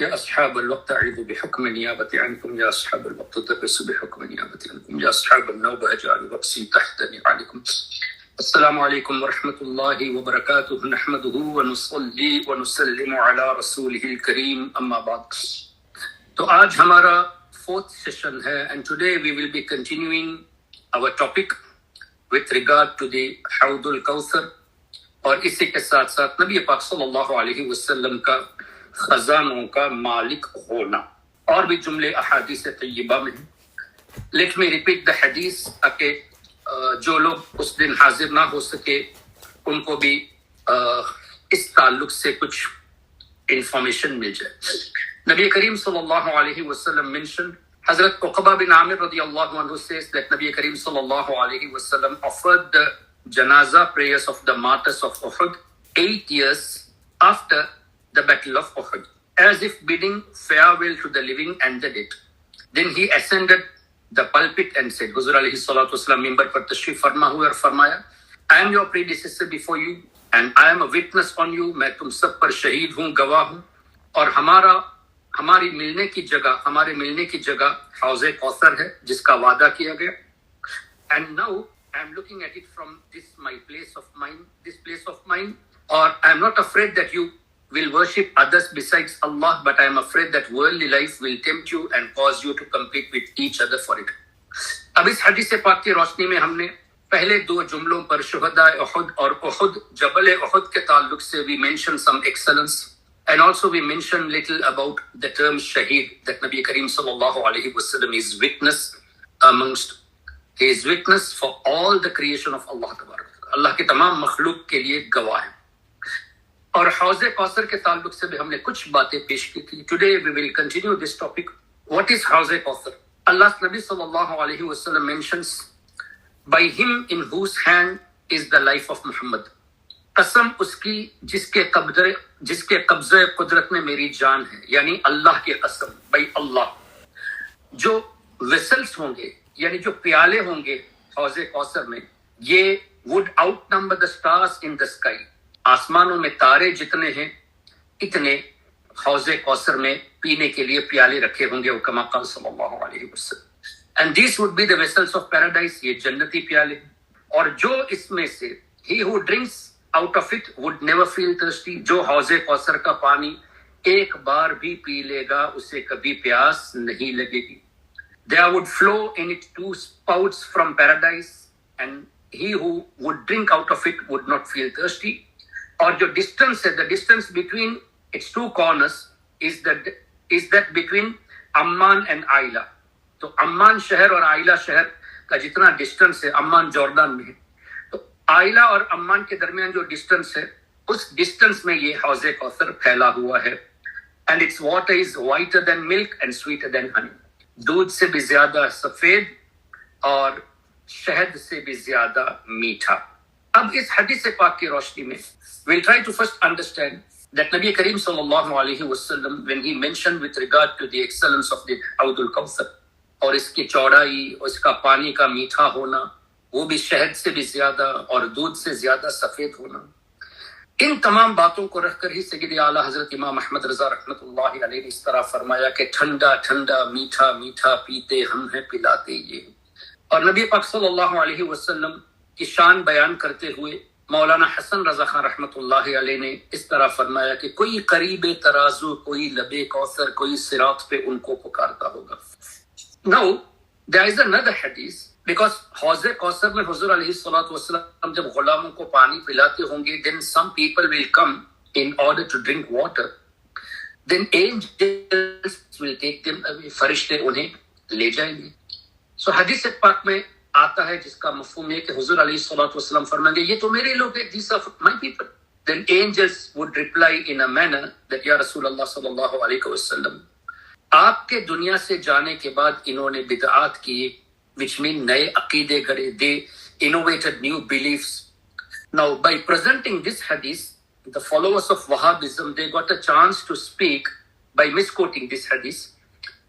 या अस्हाबल वक्त अईदु बिहुक्म नियाबति अन्कुम या अस्हाबल वक्त तबस्सु बिहुक्म नियाबति अन्कुम या अस्हाबन नौबह जालु वक्सी तहत निआलिकुम। अस्सलामु अलैकुम व रहमतुल्लाहि व बरकातुहु नहमदुहु व नुसल्ली व नुसल्लिमु अला रसूलिहिल करीम अम्मा बाद। तो आज हमारा फोर्थ सेशन है and today we will be continuing our topic with regard to the हौदुल कौसर, और इसी के साथ साथ नबी पाक सल्लल्लाहु अलैहि वसल्लम का खजानों का मालिक होना और भी जुमले अहादीस तय्यबा में। लेट मी रिपीट द हदीस ताकि जो लोग उस दिन हाजिर ना हो सके उनको भी इस ताल्लुक से कुछ इंफॉर्मेशन मिल जाए। नबी करीम सल्लल्लाहु अलैहि वसल्लम mention, Hazrat Uqba bin Amir radiyallahu anhu says that Nabi Kareem sallallahu alaihi wasallam offered the janaza prayers of the martyrs of Uhud 8 years after the battle of Uhud, as if bidding farewell to the living and the dead. Then he ascended the pulpit and said, Huzur alayhi salatu wasalam mimbar par tashrif farma हुए और फरमाया, I am your predecessor before you and I am a witness on you, मैं तुम सब पर शहीद हूँ, गवाह हूँ, और हमारे मिलने की जगह हौज़े कौसर है जिसका वादा किया गया। And now I am looking at it from this place of mine, or I am not afraid that you will worship others besides Allah, but I am afraid that worldly life will tempt you and cause you to compete with each other for it. अब इस हदीस पाक की रोशनी में हमने पहले दो जुमलों पर शुहदा उहुद और उहुद जबल उहुद के ताल्लुक से we mentioned some excellence, and also we mentioned little about the term shaheed, that Nabi Kareem sallallahu alaihi wasallam is witness he is witness for all the creation of Allah tabarak, Allah के तमाम मखलूक के लिए गवाह है। और हौज़े कौसर के ताल्लुक से भी हमने कुछ बातें पेश की थी। Today we will continue this topic. What is हौज़े कौसर? अल्लाह नबी सल्लल्लाहु अलैहि वसल्लम mentions, by him in whose hand is the life of Muhammad, कसम उसकी जिसके कब्जे कुदरत में मेरी जान है, यानी अल्लाह की कसम, बाय अल्लाह। जो वेसल्स होंगे यानी जो प्याले होंगे हौज़े कौसर में, ये would आउटनंबर the stars in the sky, आसमानों में तारे जितने हैं इतने हौज़े कौसर में पीने के लिए प्याले रखे होंगे, वो कमा क़ाल सल्लल्लाहु अलैहि वसल्लम। And this would be the vessels of paradise, ये जन्नती प्याले। और जो इसमें से he who drinks out of it would never feel thirsty, जो हौज़े कौसर का पानी एक बार भी पी लेगा उसे कभी प्यास नहीं लगेगी। There would flow in it 2 spouts from paradise, and he who would drink out of it would not feel thirsty. और जो डिस्टेंस है, the distance between its 2 corners is that between Amman and आइला। तो Amman शहर और आइला शहर का जितना distance है, अम्मान जॉर्डन में है, तो आइला और अम्मान के दरमियान जो डिस्टेंस है, उस डिस्टेंस में ये हौज़े कौसर फैला हुआ है। And its water is whiter than milk and sweeter than honey, दूध से भी ज्यादा सफेद और शहद से भी ज्यादा मीठा। अब इस हदीस पाक की रोशनी में we'll try to first understand that Nabi Kareem sallallahu alaihi wasallam, when he mentioned with regard to the excellence of the Hawdul Kawthar और इसकी चौड़ाई और इसका पानी का मीठा होना, वो भी शहद से भी ज्यादा और दूध से ज्यादा सफेद होना, इन तमाम बातों को रखकर ही सय्यद आला हजरत इमाम अहमद रजा रहमतुल्लाहि अलैहि ने इस तरह फरमाया कि ठंडा ठंडा मीठा मीठा पीते हम हैं पिलाते ये। और नबी पाक सल्लल्लाहु अलैहि वसल्लम की शान बयान करते हुए मौलाना हसन रजा खान रहमतुल्लाहि अलैहि ने इस तरह फरमाया कि कोई करीबे तराजू, कोई लबे कौसर, कोई सिरात पे उनको पुकारता होगा। नाउ देयर इज अनदर हदीस, because हौज़े कौसर में हुज़ूर अलैहि सल्लल्लाहु अलैहि वसल्लम जब गुलामों को पानी पिलाते होंगे, then some people will come in order to drink water, then angels will take them away, फरिश्ते उन्हें ले जाएंगे। So हदीस पाक में आता है जिसका मफ़हूम है कि हुज़ूर अलैहि सल्लल्लाहु अलैहि वसल्लम फरमाएंगे, ये तो मेरे लोग हैं, these are my people. Then angels would reply in a manner that या रसूल अल्लाह सल्लल्लाहु अलैहि वसल्लम, आपके दुनिया से जाने के बाद इन्होंने बिदअत की, which mean नए अकीदे गढ़े, they innovated new beliefs. Now by presenting this hadith, the followers of Wahhabism, they got a chance to speak by misquoting this hadith.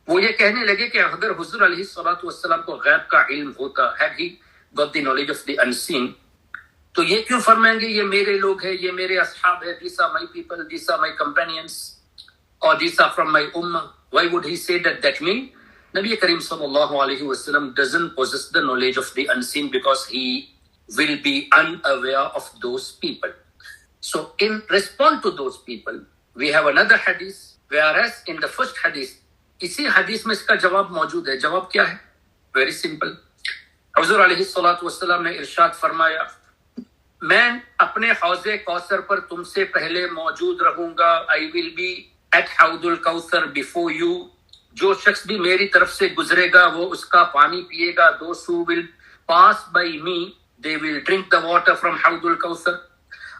वो ये कहने लगे कि अगर हुज़ूर अलैहि सल्लल्लाहु अलैहि वसल्लम को गैब का इल्म होता, had he got the knowledge of the unseen, तो ये क्यों फरमाएंगे ये मेरे लोग हैं, ये मेरे असहाब है, these are my people, these are my companions। or these are from my ummah. Why would he say that? That means Nabi Karim sallallahu alaihi wasallam doesn't possess the knowledge of the unseen because he will be unaware of those people. So in response to those people, we have another hadith, whereas in the first hadith, इसी hadith में इसका जवाब मौजूद है. जवाब क्या है? Very simple. हुजूर अलैहि सल्लल्लाहु अलैहि वसल्लम ने इरशाद फरमाया, मैं अपने हौज़े कौसर पर तुमसे पहले मौजूद रहूंगा. I will be at हौज़ुल Kausar before you. जो शख्स भी मेरी तरफ से गुजरेगा वो उसका पानी पिएगा. Those who will pass by me, they will drink the water from हौज़ुल Kausar.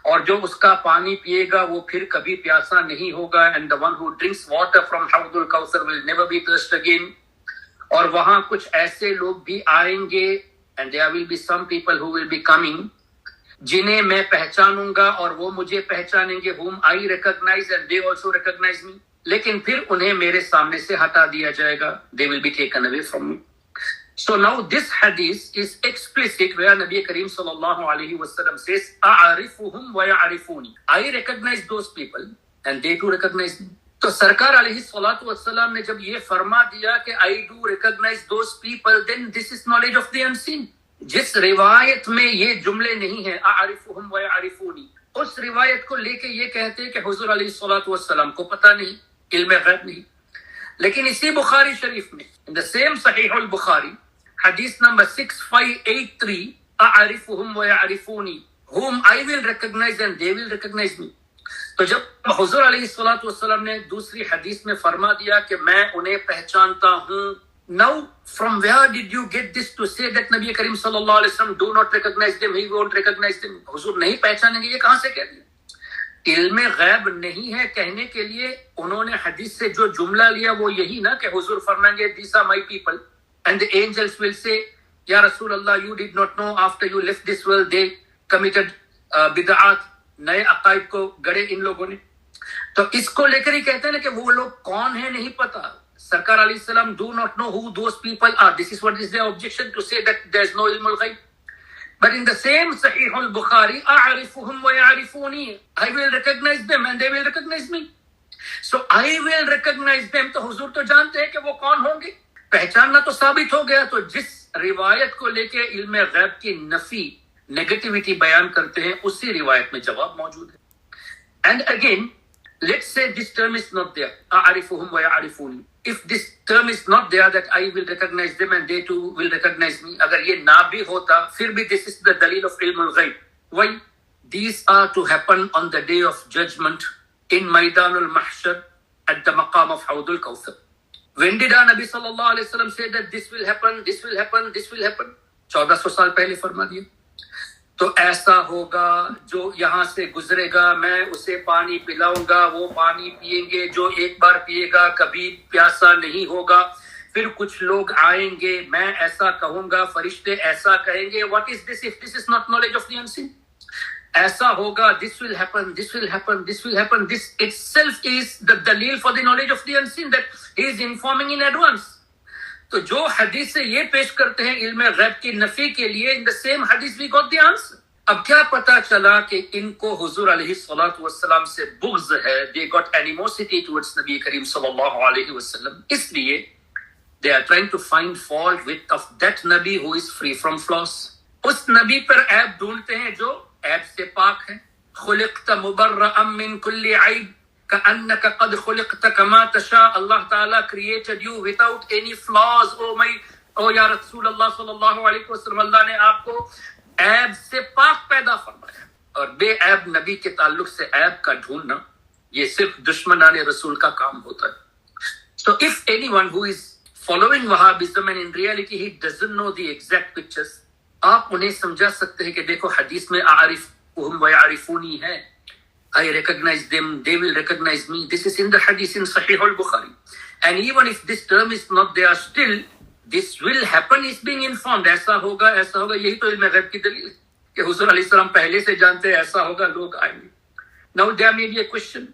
और जो उसका पानी पिएगा वो फिर कभी प्यासा नहीं होगा. And the one who drinks water from हौज़ुल Kausar will never be thirsty again. और वहां कुछ ऐसे लोग भी आएंगे, and there will be some people who will be coming, जिन्हें मैं पहचानूंगा और वो मुझे पहचानेंगे. whom I recognize and they also recognize me. लेकिन फिर उन्हें मेरे सामने से हटा दिया जाएगा. They will be taken away from me. So now this hadith is explicit where Nabi Karim sallallahu alaihi wasallam says, "A'arifuhum wa ya'rifuni." I recognize those people and they too recognize me. तो सरकार अलैहि सल्लल्लाहु अलैहि वसल्लम ने जब ये फरमा दिया कि I do recognize those people, then this is knowledge of the unseen. जिस रिवायत में ये जुमले नहीं है, "A'arifuhum wa ya'rifuni", उस रिवायत को लेके ये कहते हैं कि हुजूर अलैहि सल्लल्लाहु अलैहि वसल्लम को पता नहीं, इल्म गैब नहीं. लेकिन इसी बुखारी शरीफ में, in the same Sahih al-Bukhari, hadith number 6583, "A'arifuhum wa ya'rifuni", whom I will recognize and they will recognize me. तो जब हुजूर अलैहि सल्लल्लाहु अलैहि वसल्लम ने दूसरी हदीस में फरमा दिया कि मैं उन्हें पहचानता हूं. Now from where did you get this to say that Nabi Karim sallallahu alaihi wasallam do not recognize them, he won't recognize them? हुजूर नहीं पहचानेंगे, ये कहां से कह दिया? इल्म गैब नहीं है कहने के लिए उन्होंने हदीस से जो जुमला लिया वो यही ना कि हुजूर फरमाएंगे, "These are my people," and the angels will say, "Ya Rasulullah, you did not know after you left this world they committed bid'at." नए अकायद को गड़े इन लोगों ने. तो इसको लेकर ही कहते हैं ना कि वो लोग कौन है नहीं पता. सरकार अलैहि सलाम do not know who those people are. This is what is their objection, to say that there is no ilmul ghaib. But in the same Sahih al-Bukhari, "A'arifuhum wa ya'rifuni", I will recognize them and they will recognize me. So I will recognize them, तो हुजूर तो जानते हैं कि वो कौन होंगे. पहचानना तो साबित हो गया. तो जिस रिवायत को लेके इल्म गैब की नफी, नेगेटिविटी बयान करते हैं, उसी रिवायत में जवाब मौजूद है. And again, let's say this term is not there, "A'arifuhum wa ya'rifuni." If this term is not there, that I will recognize them and they too will recognize me, अगर ये ना भी होता, फिर भी this is the dalil of ilmul ghaib. Why? These are to happen on the day of judgment in Maidanul Mahshar at the maqam of Hawdul Kawthar. When did our Nabi sallallahu alaihi wasallam say that this will happen, this will happen, this will happen? 1400 साल पहले फरमा दिया. तो ऐसा होगा, जो यहां से गुजरेगा मैं उसे पानी पिलाऊंगा, वो पानी पिएंगे, जो एक बार पिएगा कभी प्यासा नहीं होगा. फिर कुछ लोग आएंगे, मैं ऐसा कहूंगा, फरिश्ते ऐसा कहेंगे. What is this if this is not knowledge of the unseen? ऐसा होगा, this will happen, this will happen, this will happen. This itself is the दलील for the knowledge of the unseen, that he is informing in advance. तो जो हदीस से ये पेश करते हैं इल्म गैब की नफी के लिए, इन द सेम हदीस वी गॉट द आंसर. अब क्या पता चला कि इनको हुजूर अलैहि सल्लल्लाहु वसल्लम से बुग़्ज़ है. दे गॉट एनिमोसिटी टुवर्ड्स नबी करीम सल्लल्लाहु अलैहि वसल्लम. इसलिए they are trying to find fault with of that nabi who is free from flaws. उस नबी पर ऐब ढूंढते हैं जो ऐब से पाक है. खुलिक़त मुबर्रअम मिन कुल्ली ऐब कअन्नका क़द खुलिक़त कमा तशा. अल्लाह ताला created you without any flaws. ओ या रसूल अल्लाह सल्लल्लाहु अलैहि वसल्लम, अल्लाह ने आपको ऐब से पाक पैदा फरमाया. और बेऐब नबी के ताल्लुक से ऐब का ढूंढना ये सिर्फ दुश्मनाने रसूल का काम होता है. So if anyone who is following Wahhabism and in reality he doesn't know the exact pictures, आप उन्हें समझा सकते हैं कि देखो हदीस में "A'arifuhum wa ya'rifuni" है. I recognize them, they will recognize me. This is in the hadith in Sahih al-Bukhari. And even if this term is not there, still this will happen is being informed. ऐसा होगा, ऐसा होगा. यही तो इल्म गैब की दलील है कि हुजूर अलैहि सलाम पहले से जानते हैं ऐसा होगा, लोग आएंगे. Now there may be a question.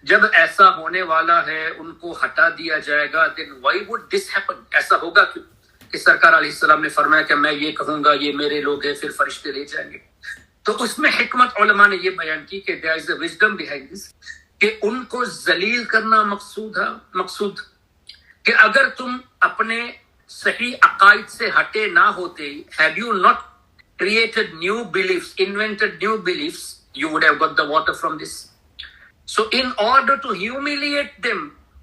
जब ऐसा होने वाला है, उनको हटा दिया जाएगा, then why would this happen? ऐसा होगा क्यों कि सरकार अलैहि सलाम ने फरमाया कि मैं ये कहूंगा, ये मेरे लोग हैं, फिर फरिश्ते ले जाएंगे. तो उसमें हिकमत उलमा ने ये बयान की कि there is a wisdom behind this. कि उनको जलील करना मकसूद कि अगर तुम अपने सही अकाइद से हटे ना होते, have you not created new beliefs, invented new beliefs, you would have got the water from this. So in order to humiliate them,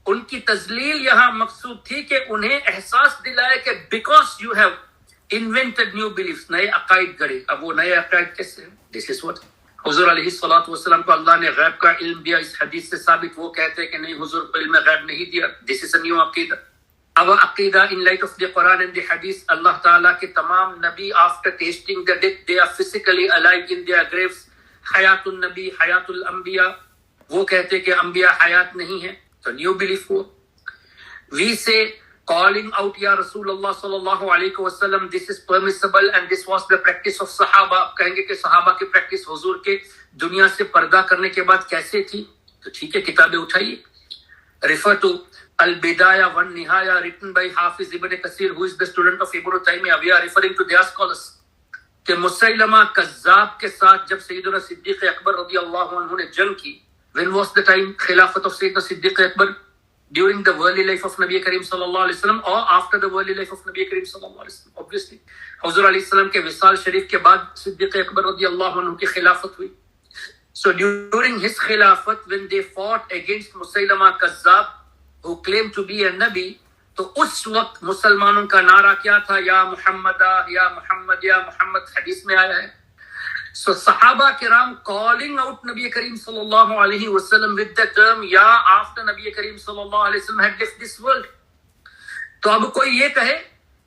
उनकी तजलील यहाँ मकसूद थी कि उन्हें एहसास दिलाए कि because you have invented new beliefs, नए अकाइद गढ़े। अब वो नए अकाइद कैसे हैं? This is what हुजूर अलैहिस्सलातु वस्सलाम को अल्लाह ने गैब का इल्म दिया। इस हदीस से साबित वो कहते हैं कि नहीं, हुजूर को इल्म गैब नहीं दिया। This is a new अकीदा। Our aqidah in light of the Quran and the Hadith, Allah Ta'ala के तमाम नबी after tasting the death, they are physically alive in their graves. हयातुल नबी, हयातुल अंबिया, वो कहते कि अंबिया हयात नहीं है, तो न्यू बिलीफ हुआ। We say calling out या रसूलुल्लाह सल्लल्लाहु अलैहि वसल्लम, this is permissible and this was the practice of सहाबा। आप कहेंगे कि सहाबा की प्रैक्टिस हुजूर के दुनिया से पर्दा करने के बाद कैसे थी, तो ठीक है, किताबें उठाइए। Refer to Al-Bidaya wan Nihaya written by Hafiz Ibn Kathir, who is the student of Ibn Taymiyyah. We are referring to their scholars कि मुसैलमा कज़्ज़ाब के साथ जब सैयदना सिद्दीक़ अकबर रज़ियल्लाहु अन्हु ने जंग की, when was the time खिलाफत of Syedna Siddiq Akbar? During the worldly life of Nabi Karim sallallahu alaihi wasallam or after the worldly life of Nabi Karim sallallahu alaihi wasallam? Obviously हुजूर अलैहि सल्लम के विसाल शरीफ के बाद सिद्दीक़ अकबर रज़ियल्लाहु अन्हु की खिलाफत हुई। So during his khilafat, when they fought against Musaylama Kazzab, who claimed to be a Nabi, तो उस वक्त मुसलमानों का नारा क्या था? या मुहम्मदा, या मुहम्मद, या मुहम्मद, हदीस में आया है। So सहाबा किराम calling out Nabi Karim sallallahu alaihi wasallam with the term या after Nabi Karim sallallahu alaihi wasallam had left this world। तो अब कोई ये कहे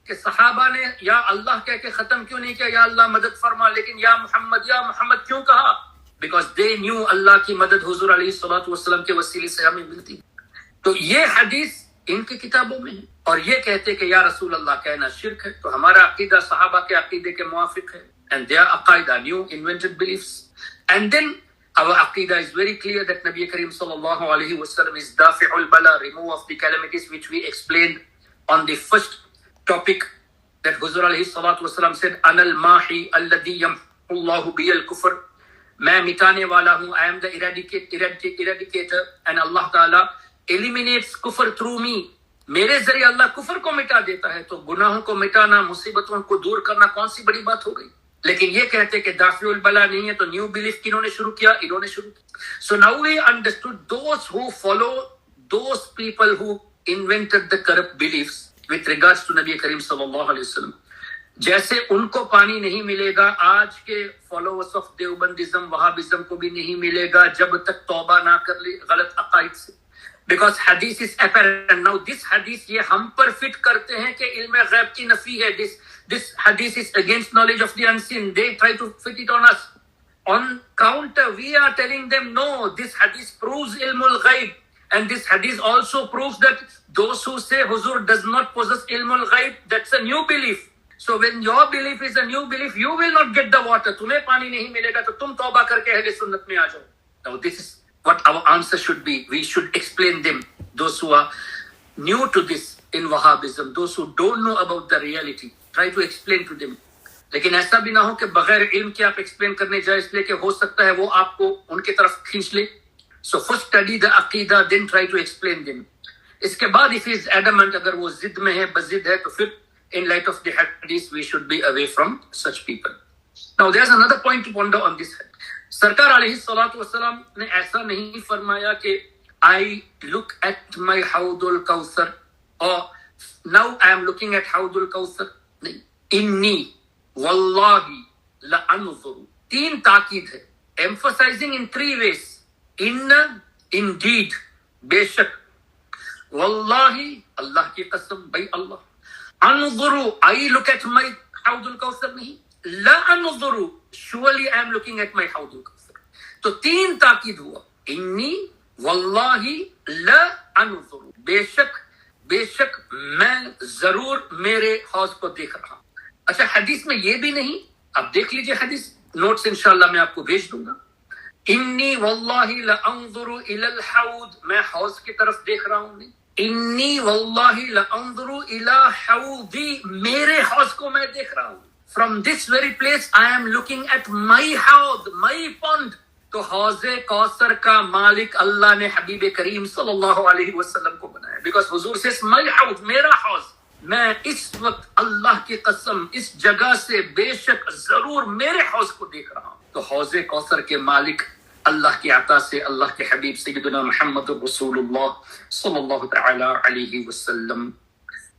कि सहाबा ने या अल्लाह कह के खत्म क्यों नहीं किया, या अल्लाह मदद फरमा, लेकिन या मुहम्मद क्यों कहा? Because they knew अल्लाह की मदद हुजूर अलैहिस्सलातु वस्सलाम के वसीले से हमें मिलती। तो ये हदीस इनकी किताबों में है और ये कहते कि या रसूल अल्लाह कहना शिर्क है। तो हमारा अकीदा सहाबा के अकीदे के मुआफिक है, and their aqida new invented beliefs। And then our aqidah is very clear that Nabi Karim sallallahu alaihi wasallam is dafi'ul bala, remove of the calamities, which we explained on the first topic, that Huzur alaihi salatu wasallam said anal mahi alladhi yamhu Allahu biyal kufr, मैं मिटाने वाला हूँ, I am the eradicator and Allah Ta'ala eliminates Kufar through me। मेरे जरिए अल्लाह कुफर को मिटा देता है, तो गुनाहों को मिटाना, मुसीबतों को दूर करना कौन सी बड़ी बात हो गई। लेकिन ये कहते कि दाफिउल बला नहीं है, तो न्यू बिलीफ किन्होंने शुरू किया? इन्होंने शुरू किया। So now we understood those who follow those people who invented the corrupt beliefs with regards to Nabi Karim sallallahu alaihi wasallam। जैसे उनको पानी नहीं मिलेगा, आज के फॉलोअर्स ऑफ देवबंदिज्म, वहाबिज्म को भी नहीं मिलेगा जब तक तौबा ना कर ले गलत अकाइद से। Because hadith is apparent. Now this hadith ये हम पर फिट करते हैं कि इल्म गैब की नफी है। This hadith is against knowledge of the unseen. They try to fit it on us. On counter, we are telling them no, this hadith proves ilmul ghaib, and this hadith also proves that those who say Huzur does not possess ilmul ghaib, that's a new belief। So when your belief is a new belief, you will not get the water। तुम्हें पानी नहीं मिलेगा तो तुम तौबा करके अहले सुन्नत में आ जाओ। Now this is what our answer should be। We should explain them, those who are new to this in Wahhabism, those who don't know about the reality, try to explain to them। लेकिन ऐसा भी ना हो कि बगैर इल्म के आप एक्सप्लेन करने जाए, इसलिए कि हो सकता है वो आपको उनके तरफ खींच ले। So first study the aqidah, then try to explain them। इसके बाद if he is adamant, अगर वो जिद में है, बजिद है, तो फिर in light of the hadith we should be away from such people। Now there's another point to ponder on this। सरकार अलैहिस्सलातु वस्सलाम ने ऐसा नहीं फरमाया कि I look at my हाउदुल Kausar और now I am looking at हाउदुल Kausar. नहीं, इन्नी वल्लाही लअनज़ुरु, तीन ताकीद है, emphasizing in three ways। In, indeed, बेशक, वल्लाही, अल्लाह की कसम, भाई अल्लाह, अनज़ुरु, I look at my हाउदुल Kausar नहीं, लअनज़ुरु, surely I am looking at my हाउदुल Kausar. तो तीन ताकीद हुआ, इन्नी वल्लाही लअनज़ुरु, बेशक मैं जरूर मेरे हौज को देख रहा हूं। अच्छा, हदीस में ये भी नहीं, अब देख लीजिए हदीस, नोट्स इंशाल्लाह मैं आपको भेज दूंगा। इन्नी वल्लाही लअनज़ुरु इलल हौद, मैं हौज की तरफ देख रहा हूं। नहीं, इन्नी वल्लाही लअनज़ुरु इला हौदी, मेरे हौज को मैं देख रहा हूं। From this very place I am looking at my haud, my pond। तो हौज़े कौसर का मालिक अल्लाह ने हबीब करीम सल्लल्लाहु अलैहि वसल्लम को बनाया। बिकॉज हुजूर से माय हाउस, मेरा हौज, मैं इस वक्त अल्लाह की कसम इस जगह से बेशक जरूर मेरे हौज को देख रहा हूं। तो हौज़े कौसर के मालिक अल्लाह की अता से अल्लाह के हबीब सय्यदुना मुहम्मद रसूलुल्लाह सल्लल्लाहु तआला अलैहि वसल्लम।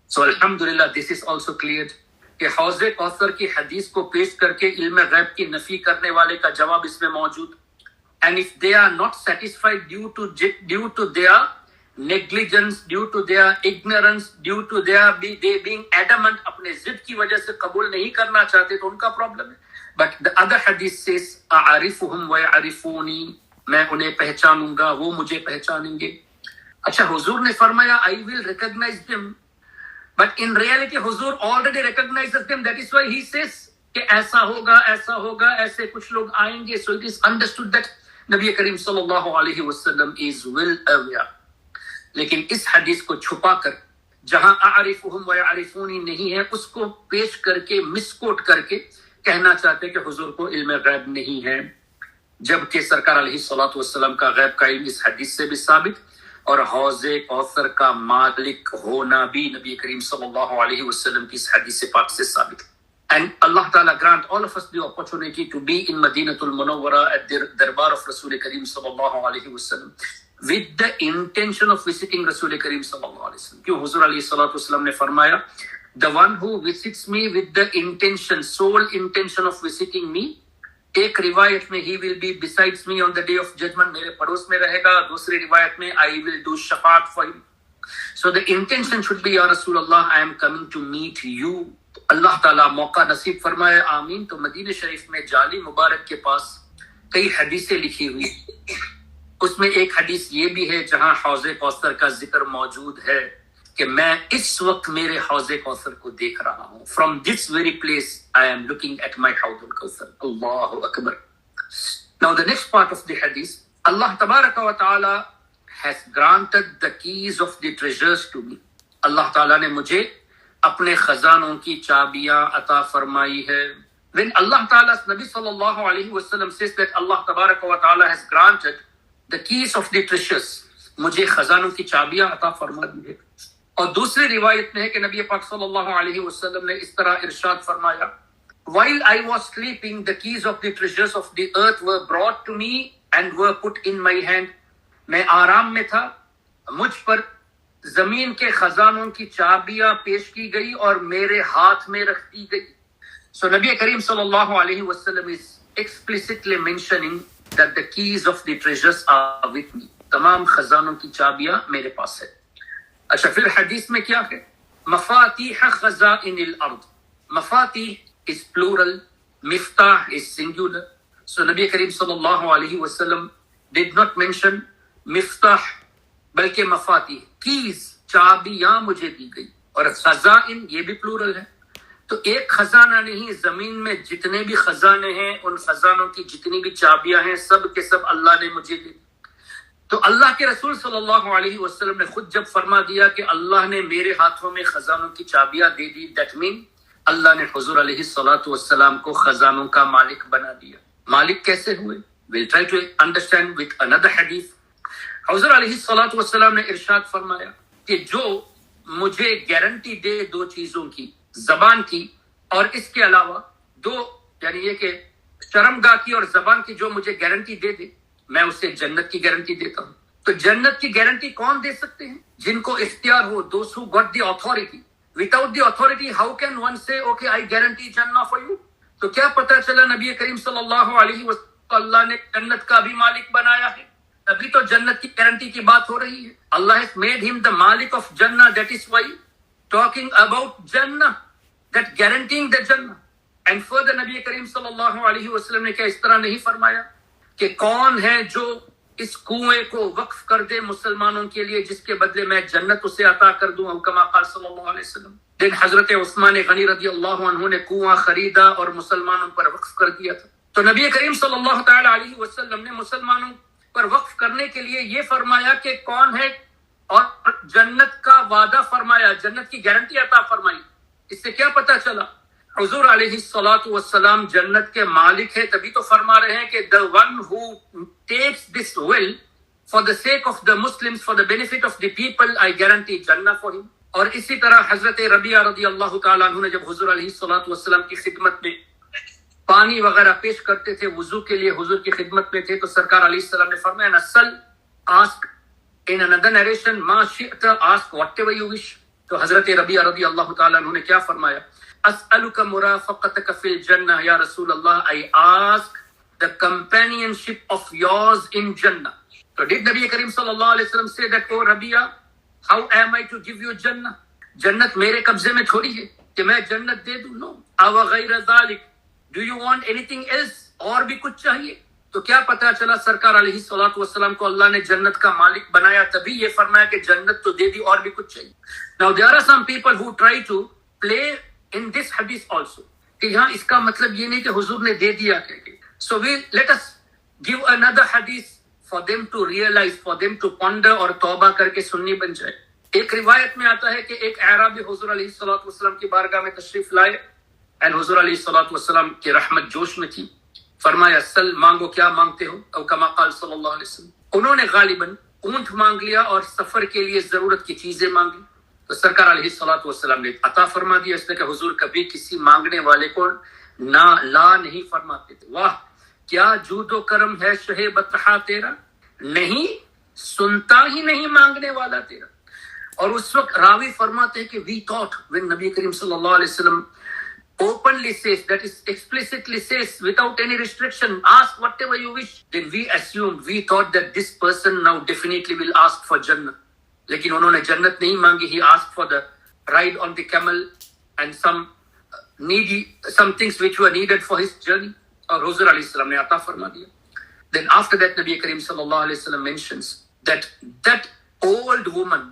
सो अल्हम्दुलिल्लाह दिस इज आल्सो क्लियर कि हौज़े कौसर की हदीस को पेश करके इल्म गैब की नफी करने वाले का जवाब इसमें मौजूद। And if they are not satisfied due to their negligence, due to their ignorance, due to they being adamant, अपने जिद की वजह से कबूल नहीं करना चाहते तो उनका प्रॉब्लम है। But the other hadith says, "अअरिफुहुम व यअरिफूनी", मैं उन्हें पहचानूंगा, वो मुझे पहचानेंगे। अच्छा, हुजूर ने फरमाया I will recognize them, but in reality Hazur already recognizes them. That is why he says कि ऐसा होगा, ऐसे कुछ लोग आएंगे। So it is understood that नबी करीम सल्लल्लाहु अलैहि वसल्लम इज वेल अवेयर। लेकिन इस हदीस को छुपाकर जहां अअरिफुहुम व यअरिफूनी नहीं है, उसको पेश करके मिसकोट करके कहना चाहते हैं कि हुजूर को इल्म गैब नहीं है, जबकि सरकार अलैहिस्सलातु वस्सलाम का गैब का इल्म इस हदीस से भी साबित और हौज़े कौसर का मालिक होना भी नबी करीम सल्लल्लाहु अलैहि वसल्लम की इस हदीस पाक से साबित। And Allah Ta'ala grant all of us the opportunity to be in Madinatul Munawwara at the Darbar of Rasul Kareem Sallallahu Alaihi Wasallam with the intention of visiting Rasul Kareem Sallallahu Alaihi Wasallam. क्यों हुजूर अलैहि सलातु वस्सलाम ने फरमाया, the one who visits me with the intention, sole intention of visiting me, एक रिवायत में he will be besides me on the day of judgment, मेरे पड़ोस में रहेगा। दूसरी रिवायत में I will do shafaat for him. So the intention should be, या Rasulullah, I am coming to meet you. अल्लाह ताला मौका नसीब फरमाए, आमीन। तो मदीने शरीफ में जाली मुबारक के पास कई हदीसें लिखी हुई, उसमें एक हदीस ये भी है जहां हौज़े कौसर का जिक्र मौजूद है कि मैं इस वक्त मेरे हौज़े कौसर को देख रहा हूं। From this very place I am looking at my हौज़ुल कौसर। अल्लाहु अकबर। Now the next part of the hadith, Allah तबारक व तआला has granted the keys of the treasures to me. अल्लाह ताला ने मुझे अपने खजानों की चाबियां अता फरमाई है। When Allah Ta'ala, Nabi sallallahu alaihi wasallam says that Allah Tabaraka wa Ta'ala has granted the keys of the treasures, मुझे खजानों की चाबियां अता फरमा दी है। और दूसरी रिवायत में है कि नबी पाक सल्लल्लाहु अलैहि वसल्लम ने इस तरह इरशाद फरमाया, While I was sleeping, the keys of the treasures of the earth were brought to me and were put in my hand. मैं आराम में था, मुझ पर जमीन के खजानों की चाबियां पेश की गई और मेरे हाथ में रख दी गई। So नबी करीम सल्लल्लाहु अलैहि वसल्लम is explicitly mentioning that the keys of the treasures are with me. तमाम खजानों की चाबियां मेरे पास है। अच्छा, फिर हदीस में क्या है? मफातीह खज़ाइनिल अर्द। मफातीह is plural, Miftah is singular. So नबी करीम सल्लल्लाहु अलैहि वसल्लम did not mention मिफ्ताह, बल्कि मफातीह, कीज, चाबियां मुझे दी गई। और खजाइन ये भी प्लूरल है, तो एक खजाना नहीं, जमीन में जितने भी खजाने हैं, उन खजानों की जितनी भी चाबियां हैं, सब के सब अल्लाह ने मुझे दी। तो अल्लाह के रसूल सल्लल्लाहु अलैहि वसल्लम ने खुद जब फरमा दिया कि अल्लाह ने मेरे हाथों में खजानों की चाबियां दे दी, दैट मीन अल्लाह ने हुजूर अलैहि सलातु वस्सलाम को खजानों का मालिक बना दिया। मालिक कैसे हुए? Will try to understand with another हदीस। हुजूर अलैहिस्सलातु वस्सलाम ने इरशाद फरमाया कि जो मुझे गारंटी दे दो चीजों की, जबान की और इसके अलावा दो, यानी ये कि शर्मगाह की और जबान की, जो मुझे गारंटी दे दे, मैं उसे जन्नत की गारंटी देता हूं। तो जन्नत की गारंटी कौन दे सकते हैं? जिनको इख्तियार हो, दोस्त who got the authority. Without the authority how can one से ओके आई गारंटी जन्नत फॉर यू? तो क्या पता चला नबी करीम सल्लल्लाहु अलैहि वसल्लम अल्लाह ने जन्नत का भी मालिक बनाया है, अभी तो जन्नत की गारंटी की बात हो रही है। Allah has made him the malik of Jannah, that is why talking about Jannah, that guaranteeing the Jannah. And further नबी करीम सल्लल्लाहु अलैहि वसल्लम ने क्या इस तरह नहीं फरमाया कि कौन है जो इस कुएं को वक्फ कर दे मुसलमानों के लिए, जिसके बदले मैं जन्नत उसे अता कर दूं, कमा क़ाल सल्लल्लाहु अलैहि वसल्लम। दिन हजरत उस्मान गनी रदियल्लाहु अन्हु ने कुआं खरीदा और मुसलमानों पर वक्फ कर दिया था। तो नबी करीम सल्लल्लाहु तआला अलैहि वसल्लम ने मुसलमानों पर वक्फ करने के लिए ये फरमाया कि कौन है, और जन्नत का वादा फरमाया, जन्नत की गारंटी अता फरमाई। इससे क्या पता चला? हुजूर अलैहिस्सलातु वस्सलाम जन्नत के मालिक है, तभी तो फरमा रहे हैं कि the one who takes this will for the sake of the Muslims, for the benefit of the people, I guarantee Jannah for him. और इसी तरह हजरत रबिया रदी अल्लाह तआला अन्हु ने जब हुजूर अलैहिस्सलातु वस्सलाम की खिदमत में पानी वगैरह पेश करते थे, वुजू के लिए हुजूर की खिदमत में थे, तो सरकार अलैहिस्सलाम ने फरमाया नसल आस्क, इन अनदर नरेशन मा शिअता आस्क व्हाटएवर यू विश। तो हजरत रबिया रदी अल्लाह तआला अन्हु ने क्या फरमाया, अस्अलुका मुराफक़तक फिल जन्नह या रसूल Allah, I ask the companionship of yours in Jannah. तो डिड नबी करीम सल्लल्लाहु अलैहि वसल्लम say that O Rabia, how am I to give you Jannah, जन्नत मेरे कब्जे में थोड़ी है कि मैं जन्नत दे दूं, नो, अव गैर ज़ालिक, do you want anything else, और भी कुछ चाहिए। तो क्या पता चला सरकार अलैहिस्सलातु वस्सलाम को अल्लाह ने जन्नत का मालिक बनाया, तभी ये फरमाया कि जन्नत तो दे दी और भी कुछ चाहिए। Now there are some people who try to play in this हदीस आल्सो, कि यहाँ इसका मतलब ये नहीं कि हुजूर ने दे दिया कहके। So we let us give another hadith for them to realise, for them to ponder, और तौबा करके सुन्नी बन जाए। एक रिवायत में आता है कि एक अराबी हुजूर अलैहिस्सलातु वस्सलाम की बारगाह में तशरीफ लाए, एंड हुजूर अलैहिस्सलातु वस्सलाम की रहमत जोश में थी। फरमाया सल, मांगो, क्या मांगते हो, औ कमा क़ाल सल्लल्लाहु अलैहि वसल्लम। उन्होंने गालिबन ऊंट मांग लिया और सफर के लिए जरूरत की चीजें मांगी, तो सरकार अलैहिस्सलातु वस्सलाम ने अता फरमा दिया, इसलिए कि हुजूर कभी किसी मांगने वाले को ना ला नहीं फरमाते थे। वाह, क्या जूदो करम है शहे बतहा तेरा, नहीं सुनता ही नहीं मांगने वाला तेरा। और उस वक्त रावी फरमाते हैं कि वी थॉट व्हेन नबी करीम सल्लल्लाहु अलैहि वसल्लम openly says, that is explicitly says without any restriction, ask whatever you wish, then we assumed, we thought that this person now definitely will ask for Jannah. लेकिन उन्होंने जन्नत नहीं मांगी, he asked for the ride on the camel and some things which were needed for his journey, और हुजूर अलैहि सल्लम ने अता फरमा दिया। Then after that Nabi Karim sallallahu alaihi wasallam mentions that old woman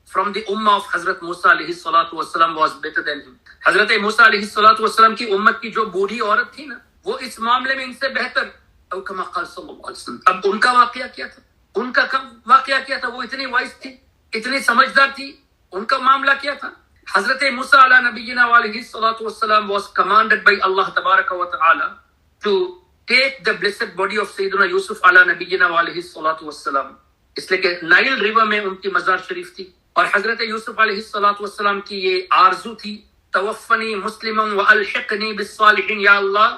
from the ummah of Hazrat Musa alayhi salatu wasalam was better than him. Hazrat Musa alayhi salatu wasalam की उम्मत की जो बूढ़ी औरत थी ना, वो इस मामले में इनसे बेहतर, औ कमा क़ाल सल्लल्लाहु अलैहि वसल्लम। अब उनका वाकया क्या था, वो इतनी वाइज थी, इतनी समझदार थी, उनका मामला क्या था। हजरत मूसा अला नबीना अलैहि सलातु वस्सलाम was commanded by Allah तबारक व तआला to take the blessed body of Sayyidina Yusuf अला नबीना अलैहि सलातु वस्सलाम, इसलिए कि नाइल रिवर में उनकी मजार शरीफ थी, और हजरत यूसुफ अलैहिस्सलातु वस्सलाम की ये आरजू थी, तवफ़नी मुस्लिमन व अलहिक़नी बिस्सालिहीन, या Allah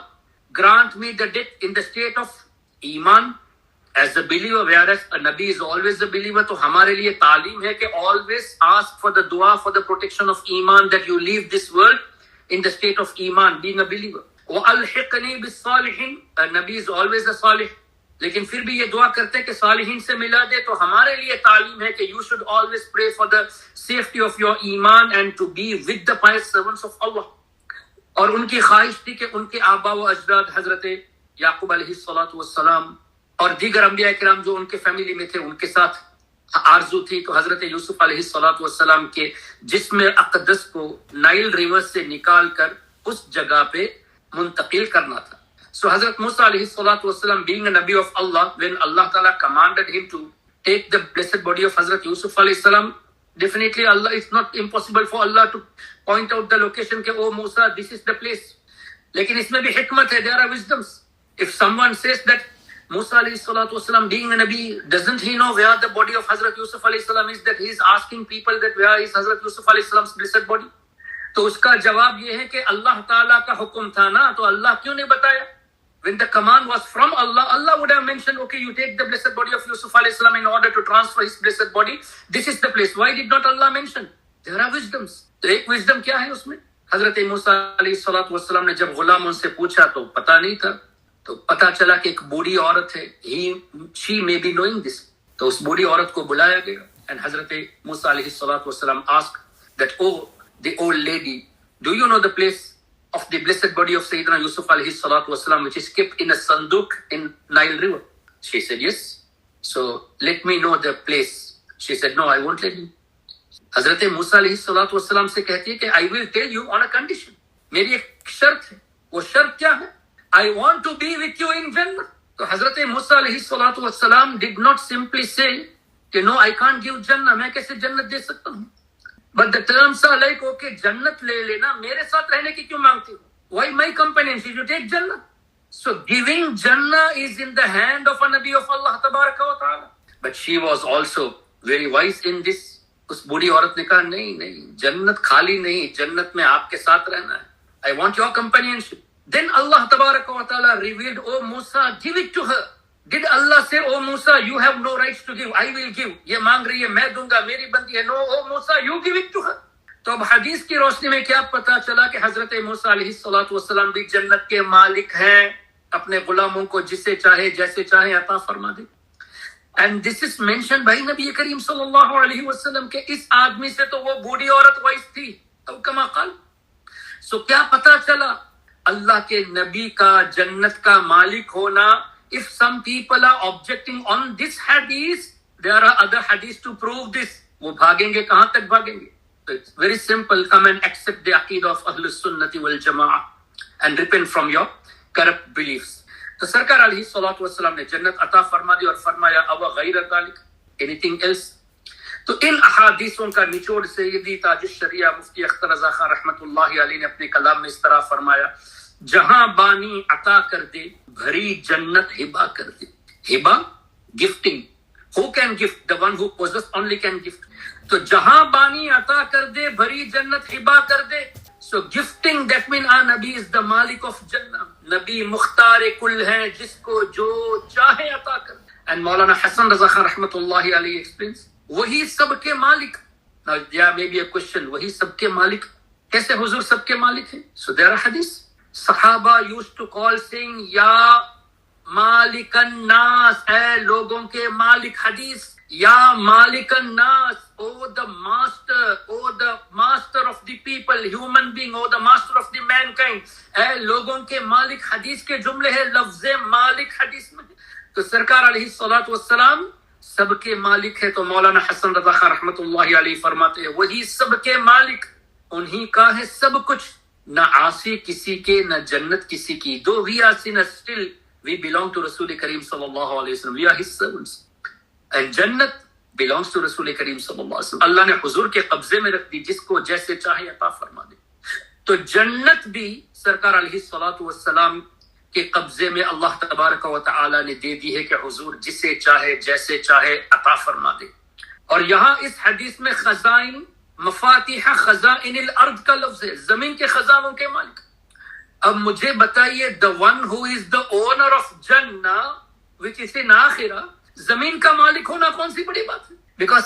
grant me the death in the state of iman as a believer, whereas a nabi is always a believer. तो हमारे लिए तालीम है कि ऑलवेज आस्क फॉर द दुआ फॉर द प्रोटेक्शन ऑफ ईमान, that you leave this world in the state of ईमान, being a believer. व अलहिक़नी बिस्सालिहीन, अ nabi is always a Salih, लेकिन फिर भी ये दुआ करते हैं कि सालिहीन से मिला दे। तो हमारे लिए तालीम है कि you should always pray for the safety of your iman and to be with the pious servants of Allah. और उनकी ख्वाहिश थी कि उनके आबा व अजदाद हजरत याकूब अलैहिस्सलातु वस्सलाम और दीगर अंबिया किराम जो उनके फैमिली में थे, उनके साथ आरजू थी, तो हजरत यूसुफ अलैहिस्सलातु वस्सलाम के जिस्म अक़दस को नाइल रिवर से निकाल कर उस जगह पे मुंतकिल करना था। So Hazrat Musa alayhi salatu wasalam, being a Nabi of Allah, when Allah Ta'ala commanded him to take the blessed body of Hazrat Yusuf alayhi salam, definitely Allah, it's not impossible for Allah to point out the location ke, oh Musa, this is the place. Lekin isme bhi hikmat hai, there are wisdoms. If someone says that Musa alayhi salatu wasalam, being a Nabi, doesn't he know where the body of Hazrat Yusuf alayhi salam is, that he is asking people that where is Hazrat Yusuf alayhi salam's blessed body? तो उसका जवाब ये है कि अल्लाह ताला का हुक्म था ना, तो अल्लाह क्यों नहीं बताया? When the command was from Allah, Allah would have mentioned, okay, you take the blessed body of Yusuf alayhi salam in order to transfer his blessed body. This is the place. Why did not Allah mention? There are wisdoms. तो एक wisdom क्या है उसमें? हजरत मूसा अलैहि सलातु वस्सलाम ने जब गुलाम उनसे पूछा तो पता नहीं था, तो पता चला कि एक बूढ़ी औरत है, she may be knowing this. तो उस बूढ़ी औरत को बुलाया गया, and हजरत मूसा अलैहि सलातु वस्सलाम asked that, oh, the old lady, do you know the place of the blessed body of Sayyidina Yusuf alayhi salatu wasalam, which is kept in a sanduk in Nile River? She said, yes. So let me know the place. She said, no, I won't let you. Hazrat Musa alayhi salatu wasalam से कहती है कि I will tell you on a condition. मेरी एक शर्त है, वो शर्त क्या है? I want to be with you in Jannah. तो हजरत मूसा alayhi salatu wasalam did not simply say कि no, I can't give Jannah, मैं कैसे जन्नत दे सकता हूँ? But the terms are like, okay, जन्नत ले लेना, मेरे साथ रहने की क्यों मांगती हो? Why my companionship? You take Jannah. So giving Jannah is in the hand of a Nabi of Allah Tabaraka wa Ta'ala. But she was also very wise in this. उस बूढ़ी औरत ने कहा नहीं, जन्नत खाली नहीं, जन्नत में आपके साथ रहना है. I want your companionship. Then Allah Tabaraka wa Ta'ala revealed, "Oh Musa, give it to her." Did Allah say, "Oh Musa, you have no rights to give, I will give"? ये मांग रही है, मैं दूंगा, मेरी बंदी है. No, "Oh Musa, you give it to her." तो अब हदीस की रोशनी में क्या पता चला कि हजरत मूसा अलैहिस्सलातु वस्सलाम भी जन्नत के मालिक हैं, अपने गुलामों को जिसे चाहे जैसे चाहे अता फरमा दे. एंड दिस इज मेंशन भाई नबी करीम सल्लल्लाहु अलैहि वसल्लम के इस आदमी से तो वो बूढ़ी औरत वाइस थी. अब कमा काल. सो क्या पता चला अल्लाह के नबी का जन्नत का मालिक होना. If some people are objecting on this हदीस, देयर आर अदर हदीस टू प्रूव दिस. वो भागेंगे, कहां तक भागेंगे? It's very simple. Come and accept the aqeedah of Ahlus Sunnati wal Jama'ah and repent from your corrupt beliefs. तो सरकार अलैहिस्सलातु वस्सलाम ने जन्नत अता फरमा दी और फरमाया अव गैर ज़ालिक, एनीथिंग एल्स. तो इन अहादीसों का निचोड़ सय्यदी ताजुश शरिया मुफ्ती अख्तर रज़ा खान रहमतुल्लाहि अलैहि ने अपने कलाम में इस तरह फरमाया, जहां बानी अता कर दे भरी जन्नत हिबा कर दे. हिबा, gifting. Who can gift? The one who possesses only can gift. तो जहां बानी अता कर दे भरी जन्नत हिबा कर दे. So gifting, that means our Nabi is the Malik of Jannah. Nabi Mukhtar कुल है, जिसको जो चाहे अता कर. And Maulana Hassan Raza Khan rahmatullahi alayhi explains, वही सबके मालिक. Now there may be a question, वही सबके मालिक कैसे हुजूर सबके मालिक हैं? So there are hadith. Sahaba used to call saying या मालिकन नास, है लोगों के मालिक. हदीस या मालिकन नास, O the master of the people, human being, O the master of the mankind, है लोगों के मालिक. हदीस के जुमले है, लफ्ज़ मालिक हदीस में. तो सरकार अलैहिस्सलातु वस्सलाम सबके मालिक है. तो मौलाना हसन रज़ा खान रहमतुल्लाहि अलैहि फरमाते हैं, वही सबके मालिक, उन्हीं का है सब कुछ. न आसी किसी के, न जन्नत किसी की. Though we are sinners, still we belong to Rasul Kareem sallallahu alaihi wasallam. We are his servants. And Jannat belongs to Rasul Kareem sallallahu alaihi wasallam. Allah ने हुजूर के कब्जे में रख दी, जिसको जैसे चाहे अता फरमा दे. तो जन्नत भी सरकार अलैहिस्सलातु वस्सलाम के कब्जे में अल्लाह तबारक व तआला ने दे दी है कि हुजूर जिसे चाहे जैसे चाहे अता फरमा दे. और यहाँ इस हदीस में खजाइन, मफातिह खजाइनिल अर्द का लफ्ज है, जमीन के खजानों के मालिक. अब मुझे बताइए, the one who is the owner of जन्ना विच इज इन आखिरा, जमीन का मालिक होना कौन सी बड़ी बात है? बिकॉज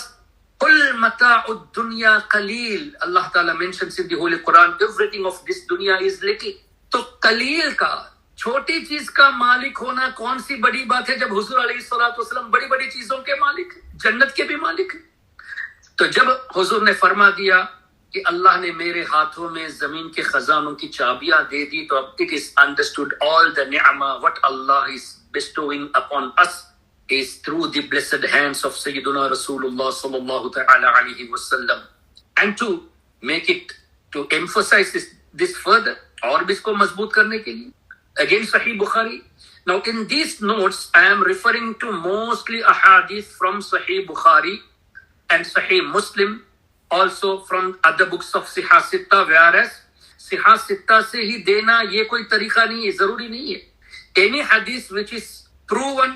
कुल मताउद दुनिया कलील. अल्लाह ताला mentions in the Holi Quran, everything of this दुनिया इज लिटिल. तो कलील का, छोटी चीज का मालिक होना कौन सी बड़ी बात है, जब हुजूर अलैहिस्सलातु वस्सलाम बड़ी बड़ी चीजों के मालिक, जन्नत के भी मालिक है. तो जब हुजूर ने फरमा दिया कि अल्लाह ने मेरे हाथों में जमीन के खजानों की चाबियां दे दी, तो अब it is understood all the nimah what Allah is bestowing upon us is through the blessed hands of Sayyiduna Rasulullah sallallahu ta'ala alayhi wasallam. And to make it, to emphasize this further, और भी इसको मजबूत करने के लिए, again Sahih Bukhari. Now in these notes I am referring to mostly ahadith from Sahih Bukhari and Sahih Muslim, also from other books of Sihah Sitta, whereas Sihah Sitta से ही देना ये कोई तरीका नहीं है, जरूरी नहीं है. Any hadith which is proven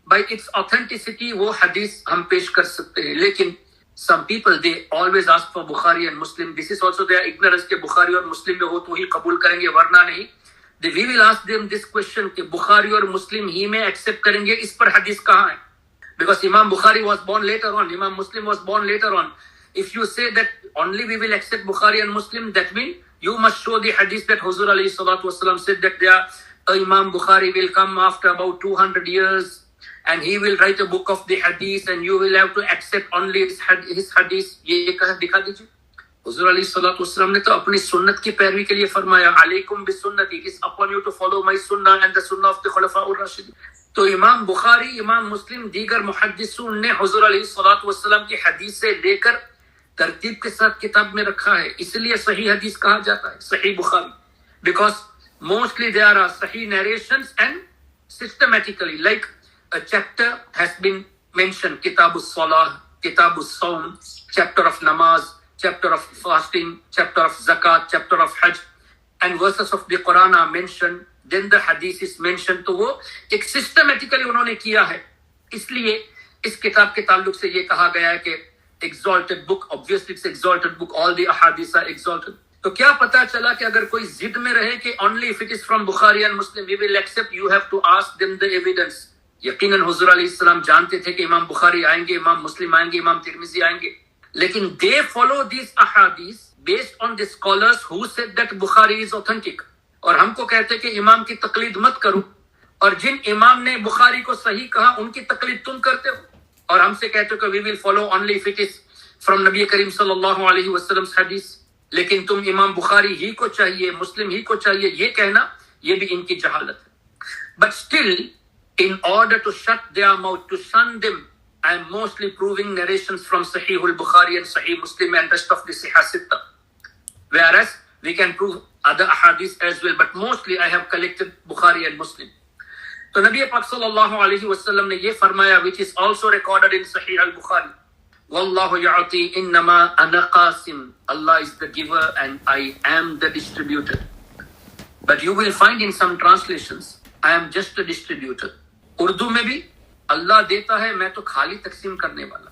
by its authenticity, वो hadith हम पेश कर सकते हैं. लेकिन some people they always ask for Bukhari and Muslim. This is also their ignorance कि बुखारी और मुस्लिम में हो तो ही कबूल करेंगे, वरना नहीं. We will ask them this question कि बुखारी और मुस्लिम ही में accept करेंगे, इस पर hadith कहाँ है? Because Imam Bukhari was born later on, Imam Muslim was born later on. If you say that only we will accept Bukhari and Muslim, that means you must show the hadith that Huzur alayhi salatu wasalam said that there Imam Bukhari will come after about 200 years and he will write a book of the hadith and you will have to accept only his hadith. ये कह दिखा दीजिए. हुजूर अलैहि सल्लल्लाहु अलैहि वसल्लम ने तो अपनी सुन्नत की पैरवी के लिए फरमाया, अलैकुम बिसुन्नती, it is upon you to follow my Sunnah and the Sunnah of the Khulafaur Rashidin. तो इमाम बुखारी, इमाम मुस्लिम, दीगर मुहद्दिसून ने हुजूर अलैहि सल्लल्लाहु अलैहि वसल्लम की हदीस से लेकर तरतीब के साथ किताब में रखा है. इसलिए सही हदीस कहा जाता है Sahih Bukhari, because mostly there are sahih narrations and systematically like a chapter has been mentioned, kitabus salah, kitabus sawm, chapter of namaz, chapter of fasting, chapter of zakat, chapter of hajj. and verses of the Quran are mentioned, then the hadith is mentioned. तो वो एक systematically उन्होंने किया है. इसलिए इस किताब के ताल्लुक से ये कहा गया है कि exalted book, obviously it's exalted book, all the ahadith are exalted. तो क्या पता चला कि अगर कोई जिद में रहे कि only if it is from Bukhari and Muslim we will accept, you have to ask them the evidence. यकीनन हुजूर अलैहिस्सलाम जानते थे कि इमाम बुखारी आएंगे, इमाम मुस्लिम आएंगे, इमाम तिर्मिजी आएंगे, लेकिन they follow these ahadith based on the scholars who said that Bukhari is authentic. और हमको कहते कि इमाम की तकलीद मत करो, और जिन इमाम ने बुखारी को सही कहा उनकी तकलीद तुम करते हो, और हमसे कहते हो कि we will follow only if it is from नबी करीम सल्लल्लाहु अलैहि वसल्लम हदीस, लेकिन तुम इमाम बुखारी ही को चाहिए, मुस्लिम ही को चाहिए, ये कहना ये भी इनकी जहालत है. But still, in order to shut their mouth, to shun them, I am mostly proving narrations from Sahih al-Bukhari and Sahih Muslim and rest of the Sihah Sitta. Whereas we can prove other ahadith as well, but mostly I have collected Bukhari and Muslim. तो नबी पाक सल्लल्लाहु अलैहि वसल्लम ने ये फरमाया, which is also recorded in Sahih al-Bukhari, Wallahu ya'ati innama ana qasim. Allah is the giver and I am the distributor. But you will find in some translations, I am just a distributor. Urdu में भी अल्लाह देता है, मैं तो खाली तकसीम करने वाला.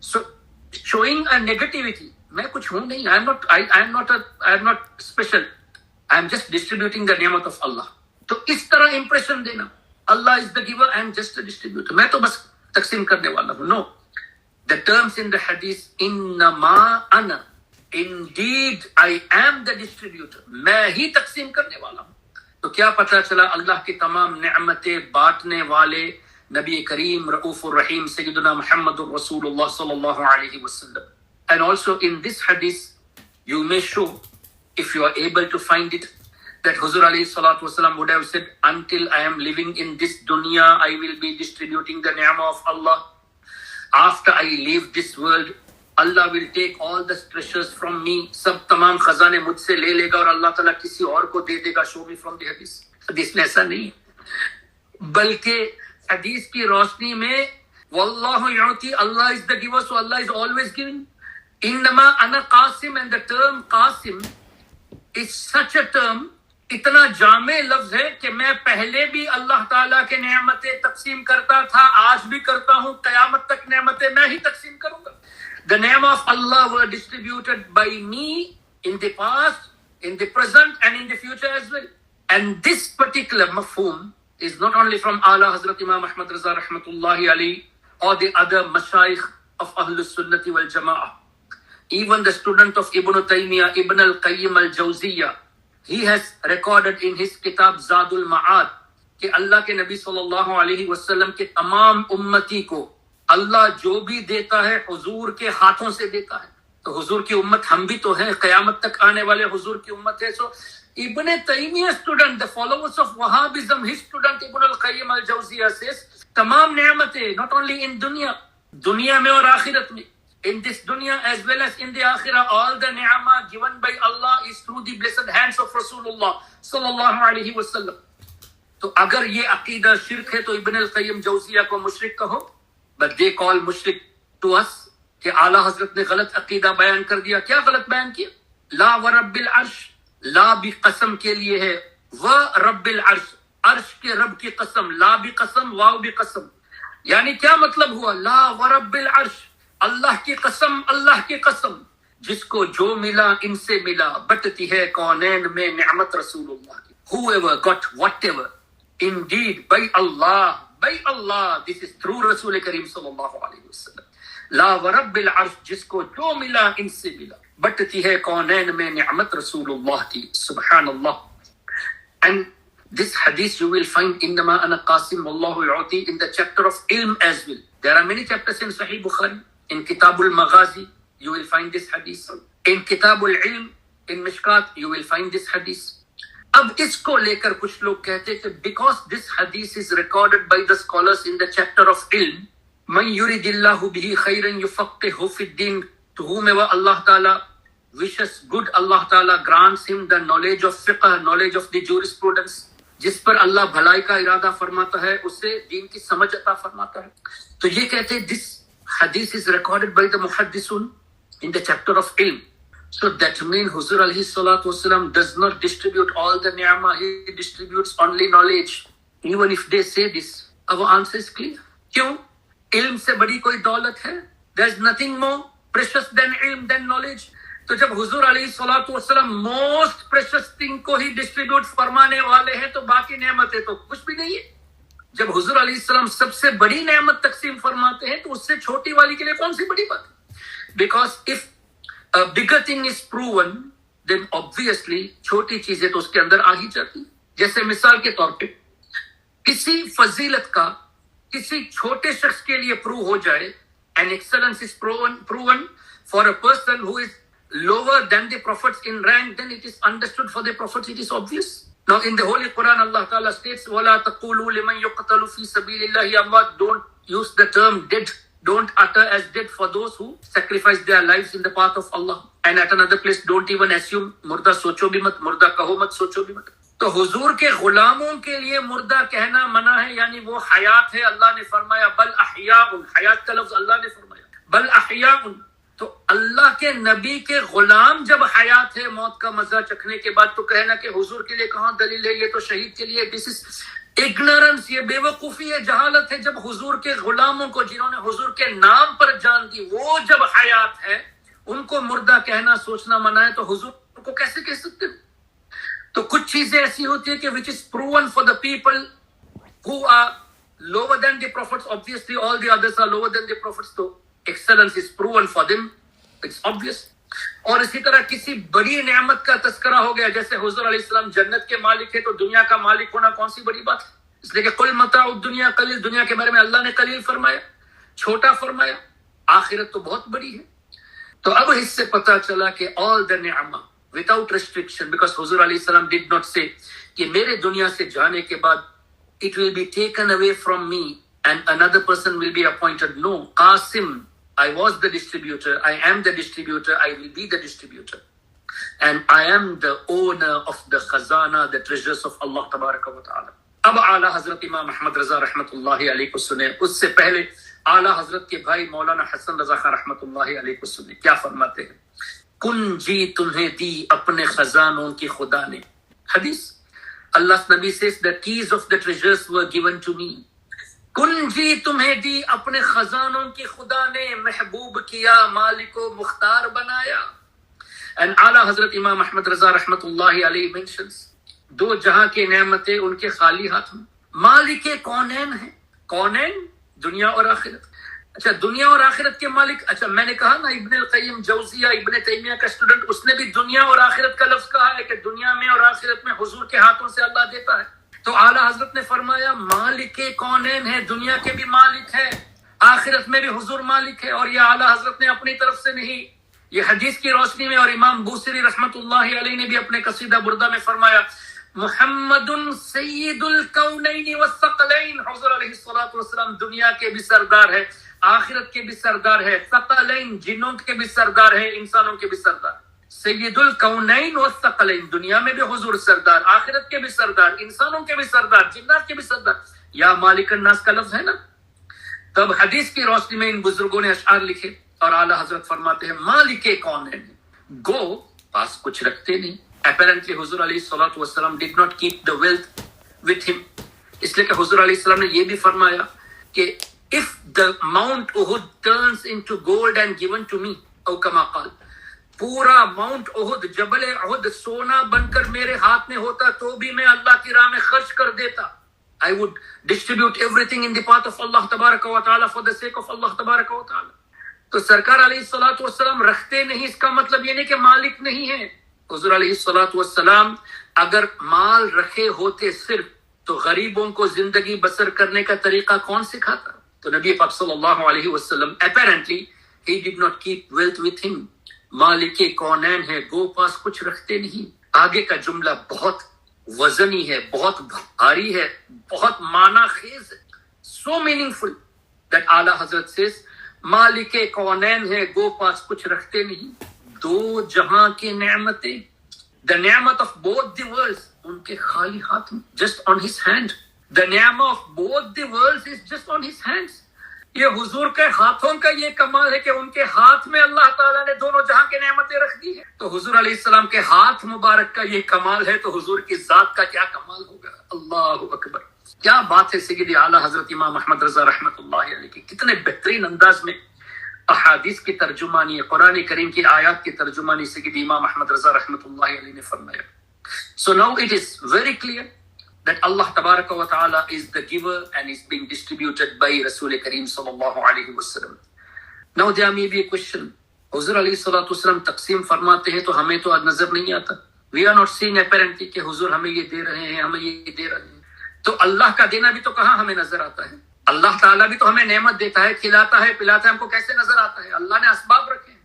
So showing a negativity, मैं कुछ हूं नहीं, I am not special. I am just distributing the ni'mat of Allah. तो इस तरह impression देना, Allah is the giver, I am just a distributor. मैं तो बस तकसीम करने वाला हूं. No. The terms in the hadith, innama ana, indeed I am the distributor. मैं ही तकसीम करने वाला हूं. तो क्या पता चला अल्लाह की तमाम नेमतें बांटने वाले नबी करीम रऊफुर रहीम सय्यदुना मुहम्मदुर रसूलुल्लाह सल्लल्लाहु अलैहि वसल्लम. And also in this hadith, you may show, if you are able to find it, that Huzur alayhi salatu wasalam would have said, until I am living in this dunya, I will be distributing the ni'mah of Allah. After I leave this world, Allah will take all the treasures from me. सब तमाम खजाने मुझसे ले लेगा और अल्लाह ताला किसी और को दे देगा. Show me from the hadith. हदीस में ऐसा नहीं, बल्कि हदीस की रोशनी में वल्लाहु युती, Allah is the giver, so Allah is always giving. Innama ana qasim, and the term qasim is such a term, इतना जामे लफ्ज है कि मैं पहले भी अल्लाह ताला के नेमतें तकसीम करता था, आज भी करता हूं, कयामत तक नेमतें मैं ही तकसीम करूंगा. The name of Allah were distributed by me in the past, in the present and in the future as well. And this particular mafhum is not only from Ala Hazrat Imam Ahmad Raza rahmatullahi alayhi or the other mashayikh of Ahlus Sunnati wal Jama'ah. Even the student of Ibn Taymiyyah, Ibn al-Qayyim al-Jawziyah, he has recorded in his kitab Zadul Ma'ad कि अल्लाह के नबी सल्लल्लाहु अलैहि वसल्लम के तमाम उम्मती को अल्लाह जो भी देता है हुजूर के हाथों से देता है. तो हुजूर की उम्मत हम भी तो हैं, कयामत तक आने वाले हुजूर की उम्मत है. So Ibn Taymiyyah student, the followers of Wahhabism, his student Ibn al Qayyim al Jawziyya says, तमाम नेमतें नॉट ओनली इन दुनिया में और आखिरत में, in this dunya as well as in the akhirah, all the ni'mah given by Allah is through the blessed hands of Rasulullah sallallahu alaihi wasallam. तो अगर ये अकीदा शिर्क है तो इब्न अल-क़य्यिम जौज़िया को मुशरिक कहो, but they call मुशरिक to us कि आला हजरत ने गलत अकीदा बयान कर दिया. क्या गलत बयान किया? ला व रब्बिल अर्श, ला भी कसम के लिए है, व रब्बिल अर्श, अर्श के रब की कसम, ला भी कसम, वाव भी कसम. यानी क्या मतलब हुआ? ला व रब्बिल अर्श, अल्लाह की कसम, अल्लाह की कसम, जिसको जो मिला इनसे मिला, बटती है कौनैन में निअमत रसूलुल्लाह की. Whoever got whatever, indeed by Allah, this is through Rasul Kareem sallallahu alaihi wasallam. ला व रब्बिल अर्श, जिसको जो मिला इनसे मिला, बटती है कौनैन में निअमत रसूलुल्लाह की. Subhanallah. And this hadith you will find innama ana qasim wallahu yu'ti in the chapter of ilm as well. There are many chapters in Sahih Bukhari. In Kitabul Maghazi, you will find this hadith. In Kitabul Ilm, in Mishkat, you will find this hadith. अब इसको लेकर कुछ लोग कहते हैं कि because this hadith is recorded by the scholars in the chapter of ilm, man yuridillahu bihi khayran yufaqihu fid din, to whomever Allah Ta'ala wishes good, Allah Ta'ala grants him the knowledge of fiqh, knowledge of the jurisprudence. जिस पर अल्लाह भलाई का इरादा फरमाता है, उसे दीन की समझ अता फरमाता है. तो ये कहते हैं this hadith is recorded by the muhaddisun in the chapter of ilm. So that means Huzur alayhi salatu wasalam does not distribute all the ni'mah, he distributes only knowledge. Even if they say this, our answer is clear. क्यों? इल्म से बड़ी कोई दौलत है? There is nothing more precious than ilm, than knowledge. तो जब हुजूर अलैहि सलातु वस्सलाम मोस्ट प्रेशियस थिंग को ही डिस्ट्रीब्यूट फरमाने वाले हैं तो बाकी नेमतें तो कुछ भी नहीं है. जब हुजूर अलैहि सलाम सबसे बड़ी नेमत तकसीम फरमाते हैं तो उससे छोटी वाली के लिए कौन सी बड़ी बात है? Because if a bigger thing is proven, then obviously छोटी चीजें तो उसके अंदर आ ही जाती. जैसे मिसाल के तौर पे किसी फजीलत का किसी छोटे शख्स के लिए प्रूव हो जाए, and excellence is proven for a person who is lower than the prophets in rank, then it is understood for the prophets, it is obvious. Now in the Holy Quran, Allah Ta'ala states, وَلَا تَقُولُوا لِمَنْ يُقْتَلُ فِي سَبِيلِ اللَّهِ أَمْوَاتٍ. Don't use the term dead. Don't utter as dead for those who sacrifice their lives in the path of Allah. And at another place, don't even assume मुर्दा सोचो भी मत, मुर्दा कहो मत, सोचो भी मत. तो हुजूर के गुलामों के लिए मुर्दा कहना मना है, यानी वो हयात है. अल्लाह ने फरमाया बल अहयाउन, हयात का लफ्ज अल्लाह ने फरमाया बल अहयाउन. तो अल्लाह के नबी के गुलाम जब हयात है मौत का मजा चखने के बाद, तो कहना कि हुजूर के लिए कहां दलील है, ये तो शहीद के लिए. दिस इज इग्नोरेंस, ये बेवकूफी है, जहालत है. जब हुजूर के गुलामों को जिन्होंने हुजूर के नाम पर जान दी, वो जब हयात है, उनको मुर्दा कहना सोचना मना है, तो हुजूर को कैसे कह सकते हो? तो कुछ चीजें ऐसी होती है कि which is proven for the people who are lower than the prophets. Obviously all the others are lower than the prophets, तो excellence is proven for them, it's obvious. और इसी तरह किसी बड़ी नेमत का तस्करा हो गया, जैसे हुजूर अलैहि सलाम जन्नत के मालिक है, तो दुनिया का मालिक होना कौन सी बड़ी बात है? इसलिए कि कुल मताउ दुनिया कलील, दुनिया के बारे में अल्लाह ने कलील फरमाया, छोटा फरमाया. आखिरत तो बहुत बड़ी है. तो अब इससे पता चला कि all the nimah without restriction, because हुजूर अलैहि सलाम डिड नॉट से कि मेरे दुनिया से जाने के बाद it will be taken away from me and another person will be appointed. No, Qasim, I was the distributor, I am the distributor, I will be the distributor. And I am the owner of the khazana, the treasures of Allah tabaraka wa ta'ala. अब आला हजरत इमाम अहमद रजा रहमतुल्लाहि अलैहि को सुने. उससे पहले आला हजरत के भाई मौलाना हसन रजा खान रहमतुल्लाहि अलैहि को सुने. क्या फरमाते हैं? कुंजी तुम्हें दी अपने खजानों की खुदा ने. हदीस, अल्लाह नबी says the keys of the treasures were given to me. कुंजी तुम्हें दी अपने खजानों की खुदा ने, महबूब किया मालिको मुख्तार बनाया. एंड आला हजरत इमाम अहमद रजा रहमतुल्लाहि अलैहि मेंशंस, दो जहां के नेमतें उनके खाली हाथ में. मालिके कौनैन है. कौनैन दुनिया और आखिरत. अच्छा, दुनिया और आखिरत के मालिक. अच्छा, मैंने कहा ना इब्न क़य्यिम जौज़िया, इब्न तैमिया का स्टूडेंट, उसने भी दुनिया और आखिरत का लफ्ज कहा है कि दुनिया में और आखिरत में हुजूर के हाथों से अल्लाह देता है. तो आला हजरत ने फरमाया मालिके कौनैन है, दुनिया के भी मालिक है, आखिरत में भी हुजूर मालिक है. और ये आला हजरत ने अपनी तरफ से नहीं, ये हदीस की रोशनी में. और इमाम बूसरी रहमतुल्लाहि अलैहि ने भी अपने कसीदा बुर्दा में फरमाया मुहम्मदुन सय्यिदुल कौनैन वस्सक़लैन. हुजूर अलैहि सल्लल्लाहु अलैहि वसल्लम दुनिया के भी सरदार है, आखिरत के भी सरदार है, सकलैन जिन्नों के भी सरदार है, इंसानों के भी सरदार. सय्यिदुल कौनैन वस्सक़लैन, दुनिया में भी हुजूर सरदार, आखिरत के भी सरदार, इंसानों के भी सरदार, जिन्नात के भी सरदार. या मालिकन नास का लफ्ज है ना. तब हदीस की रोशनी में इन बुजुर्गों ने अशआर लिखे और आला हजरत फरमाते हैं मालिके कौनैन. गो पास कुछ रखते नहीं. Apparently Hazur अलैहिस्सलातु वस्सलाम did not keep the wealth with him. इसलिए कि हुजूर अलैहिस्सलाम ने ये भी फरमाया कि if the Mount Uhud turns into gold and given to me, औ कमा क़ाल, पूरा माउंट उहुद, जबल उहुद सोना बनकर मेरे हाथ में होता तो भी मैं अल्लाह की राह में खर्च कर देता. I would distribute everything in the path of Allah tabaraka wa ta'ala for the sake of Allah tabaraka wa ta'ala. तो सरकार अलैहिस्सलातु वस्सलाम रखते नहीं, इसका मतलब ये नहीं कि मालिक नहीं है. हुजूर अलैहिस्सलातु वस्सलाम अगर माल रखे होते सिर्फ, तो गरीबों को जिंदगी बसर करने का तरीका कौन सिखाता? तो नबी पाक सल्लल्लाहु अलैहि वसल्लम apparently he did not keep wealth with him. मालिके कौनैन है, गो पास कुछ रखते नहीं. आगे का जुमला बहुत वजनी है, बहुत भारी है, बहुत माना खेज है. सो मीनिंगफुल दैट आला हजरत सेज मालिके कौनैन है, गो पास कुछ रखते नहीं. दो जहां की नेमतें, the nemat of both the world's, उनके खाली हाथ में, just on his hand. The nemat of both the worlds is just on his hands. ये हुजूर के हाथों का ये कमाल है कि उनके हाथ में अल्लाह ताला ने दोनों जहां की नेमतें रख दी है। तो हुजूर अलैहिस्सलाम के हाथ मुबारक का ये कमाल है, तो हुजूर की जात का क्या कमाल होगा। अल्लाहु अकबर, क्या बात है। सय्यद आला हजरत इमाम अहमद रजा रहमतुल्लाहि अलैह की कितने बेहतरीन अंदाज में अहादीस की तर्जुमानी, कुरान करीम की आयत की तर्जुमानी सय्यद इमाम अहमद रजा रहमतुल्लाहि अलैह ने फरमाया। So now it is very clear that Allah Tabaraka wa Ta'ala is the giver and is being distributed by Rasul Kareem sallallahu alaihi wasallam. Now there may be a question. Huzur alayhi salatu wasallam तकसीम फरमाते हैं तो हमें तो आज नजर नहीं आता. We are not seeing apparently कि हुजूर हमें ये दे रहे हैं, हमें ये दे रहे हैं. तो अल्लाह का देना भी तो कहाँ हमें नजर आता है। अल्लाह ताला भी तो हमें नेमत देता है, खिलाता है, पिलाता है, हमको कैसे नजर आता है। अल्लाह ने असबाब रखे हैं।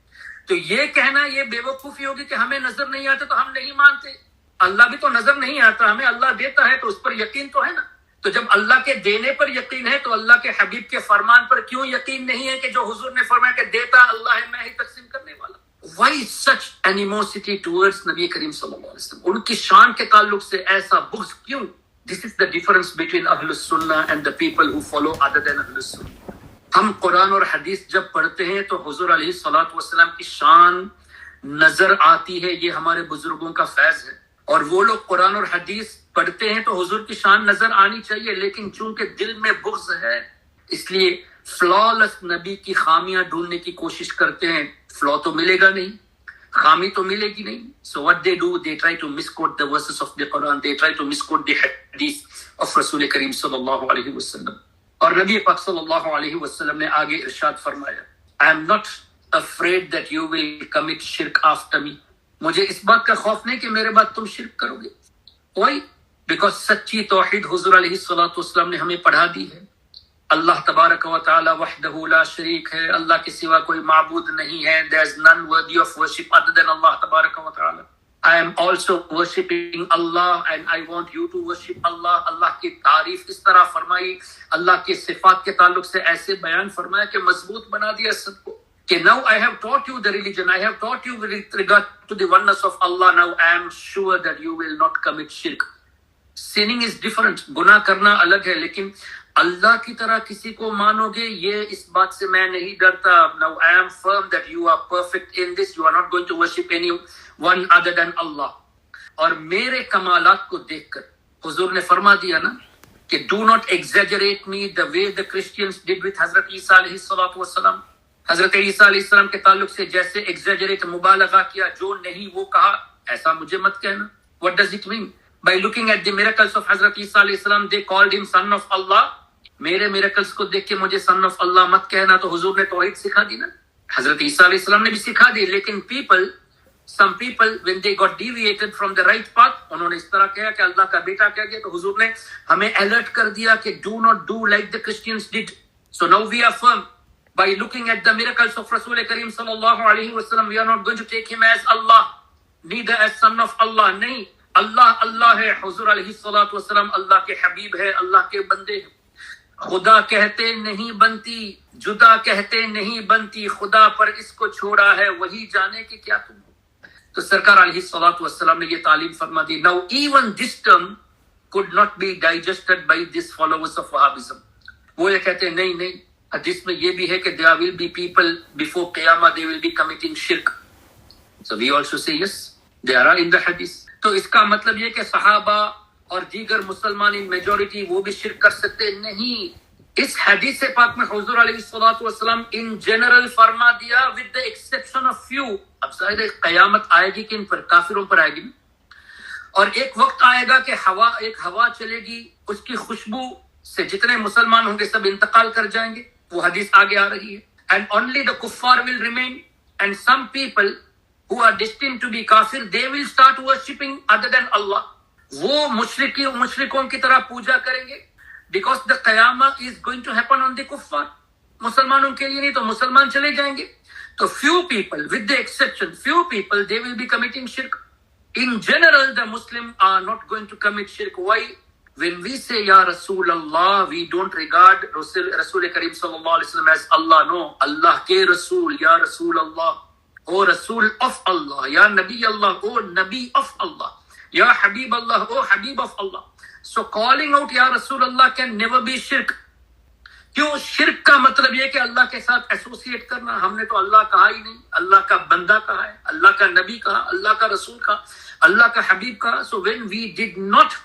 तो ये कहना ये बेवकूफी होगी कि हमें नजर नहीं आते तो हम नहीं मानते। अल्लाह भी तो नजर नहीं आता, हमें अल्लाह देता है तो उस पर यकीन तो है ना। तो जब अल्लाह के देने पर यकीन है तो अल्लाह के हबीब के फरमान पर क्यों यकीन नहीं है कि जो हुजूर ने फरमाया कि देता अल्लाह है, मैं ही तकसीम करने वाला। Why such animosity towards नबी करीम सल्लल्लाहु अलैहि वसल्लम? उनकी शान के ताल्लुक से ऐसा बुग़्ज़ क्यों? This is the difference between Ahlus Sunnah and the people who follow other than Ahlus Sunnah. हम कुरान और हदीस जब पढ़ते हैं तो हुजूर अलैहि सलातु वस्सलाम की शान नजर आती है, ये हमारे बुजुर्गों का फैज है। और वो लोग कुरान और हदीस पढ़ते हैं तो हुजूर की शान नजर आनी चाहिए, लेकिन चूंकि दिल में बुग़्ज़ है इसलिए फ्लॉलेस नबी की खामियां ढूंढने की कोशिश करते हैं। फ्लॉ तो मिलेगा नहीं, खामी तो मिलेगी नहीं। So what they do, they try to misquote the verses of the Quran, they try to misquote the hadith of Rasul Kareem sallallahu alaihi wasallam. और नबी पाक sallallahu alaihi wasallam ने आगे इरशाद फरमाया, I am not afraid that you will commit shirk after me. मुझे इस बात का खौफ नहीं कि मेरे बाद तुम शिर्क करोगे। Why? Because सच्ची तौहीद हुजूर अलैहि सलातु वस्सलाम ने हमें पढ़ा दी है। अल्लाह तबारक व तआला वहदहु ला शरीक है, अल्लाह के सिवा कोई माबूद नहीं है। There is none worthy of worship other than Allah तबारक व तआला. I am also worshipping Allah and I want you to worship Allah. अल्लाह की तारीफ इस तरह फरमाई, अल्लाह के सिफात के ताल्लुक से ऐसे बयान फरमाया कि मजबूत बना दिया सबको कि now I have taught you the religion, I have taught you with regard to the oneness of Allah. Now I am sure that you will not commit shirk. Sinning is different, गुनाह करना अलग है, लेकिन अल्लाह की तरह किसी को मानोगे ये इस बात से मैं नहीं डरता। Now I am firm that you are perfect in this, you are not going to worship anyone other than Allah. और मेरे कमालात को देखकर हुजूर ने फरमा दिया ना कि do not exaggerate me the way the Christians did with हजरत ईसा अलैहि सलातु वस्सलाम। हजरत ईसा अलैहि सलाम के ताल्लुक से जैसे exaggerate मुबालगा किया, जो नहीं वो कहा, ऐसा मुझे मत कहना। What does it mean? By looking at the miracles of हजरत ईसा अलैहि सलाम, they called him son of Allah. मेरे मिरेकल्स को देख के मुझे सन ऑफ अल्लाह मत कहना, तो हुजूर ने तौहीद सिखा दी ना। हजरत ईसा अलैहि सलाम ने भी सिखा दी, लेकिन some people when they got deviated from the right path, उन्होंने इस तरह कहा कि अल्लाह का बेटा कह गया, तो हुजूर ने हमें अलर्ट कर दिया कि do not do like the Christians did. So now we are firm by looking at the miracles of Rasul Kareem sallallahu alaihi wasallam. We are not going to take him as Allah, neither as son of Allah. नहीं, अल्लाह अल्लाह है, हुजूर अलैहि सलातु वस्सलाम अल्लाह के हबीब है, अल्लाह के बंदे हैं। खुदा कहते नहीं बनती, जुदा कहते नहीं बनती, खुदा पर इसको छोड़ा है वही जाने कि क्या तुम हो। तो सरकार अलैहिस्सलातु वस्सलाम ने ये तालीम फरमा दी। Now even this term could not be digested by these followers of Wahhabism. वो ये कहते हैं नहीं, हदीस में ये भी है कि there will be people before Qiyamah they will be committing shirk. So we also say yes, they are in the hadith. तो इसका मतलब ये कि सहाबा और दीगर मुसलमान इन मेजॉरिटी वो भी शिर्क कर सकते नहीं। इस हदीस से पाक में हुजूर अलैहिस्सलातु वस्सलाम इन जनरल फरमा दिया with the exception of few. अब शायद कयामत आएगी कि इन पर काफिरों पर आएगी, और एक वक्त आएगा कि एक हवा चलेगी, उसकी खुशबू से जितने मुसलमान होंगे सब इंतकाल कर जाएंगे। वो हदीस आगे आ रही है। And only the kuffar will remain and some people who are destined to be kafir, they will start worshipping other than Allah. वो मुशरिकों की तरह पूजा करेंगे, because the qiyamah is going to happen on the kuffar. मुसलमानों के लिए नहीं, तो मुसलमान चले जाएंगे। तो few people, with the exception, few people, they will be committing shirk. In general, the Muslims are not going to commit shirk. Why? When we say Ya Rasul Allah, we don't regard Rasul Kareem sallallahu alaihi wasallam as Allah. No, Allah ke Rasul, Ya Rasul Allah. O Rasul of Allah, Ya Nabi Allah, O Nabi of Allah, Ya Habib Allah, O Habib of Allah. So calling out Ya Rasul Allah can never be shirk. क्यों? शिर्क का मतलब यह कि अल्लाह के साथ associate करना। हमने तो अल्लाह कहा ही नहीं, अल्लाह का बंदा कहा है, अल्लाह का नबी कहा, अल्लाह का रसूल कहा, अल्लाह का हबीब कहा। So when we did not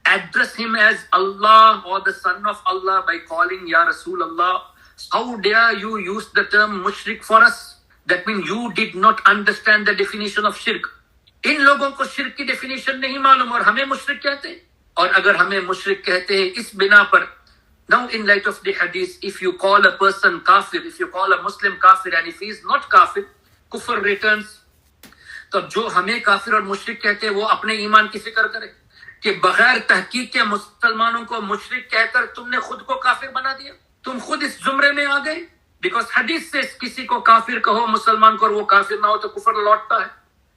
address him as Allah or the son of Allah by calling Ya Rasul Allah, how dare you use the term mushrik for us? That means you did not understand the definition of shirk. इन लोगों को शिर्क की definition नहीं मालूम और हमें मुशरिक कहते हैं। और अगर हमें मुशरिक कहते हैं इस बिना पर, now in light of the hadith, if you call a person kafir, if you call a Muslim kafir and if he is not kafir, kufr returns, तो जो हमें काफिर और मुशरिक कहते हैं वो अपने ईमान की फिक्र करे कि बगैर तहकीक के मुसलमानों को मुशरिक कहकर तुमने खुद को काफिर बना दिया, तुम खुद इस जुमरे में आ गए। बिकॉज हदीस से किसी को काफिर कहो मुसलमान को और वो काफिर ना हो तो कुफर लौटता है।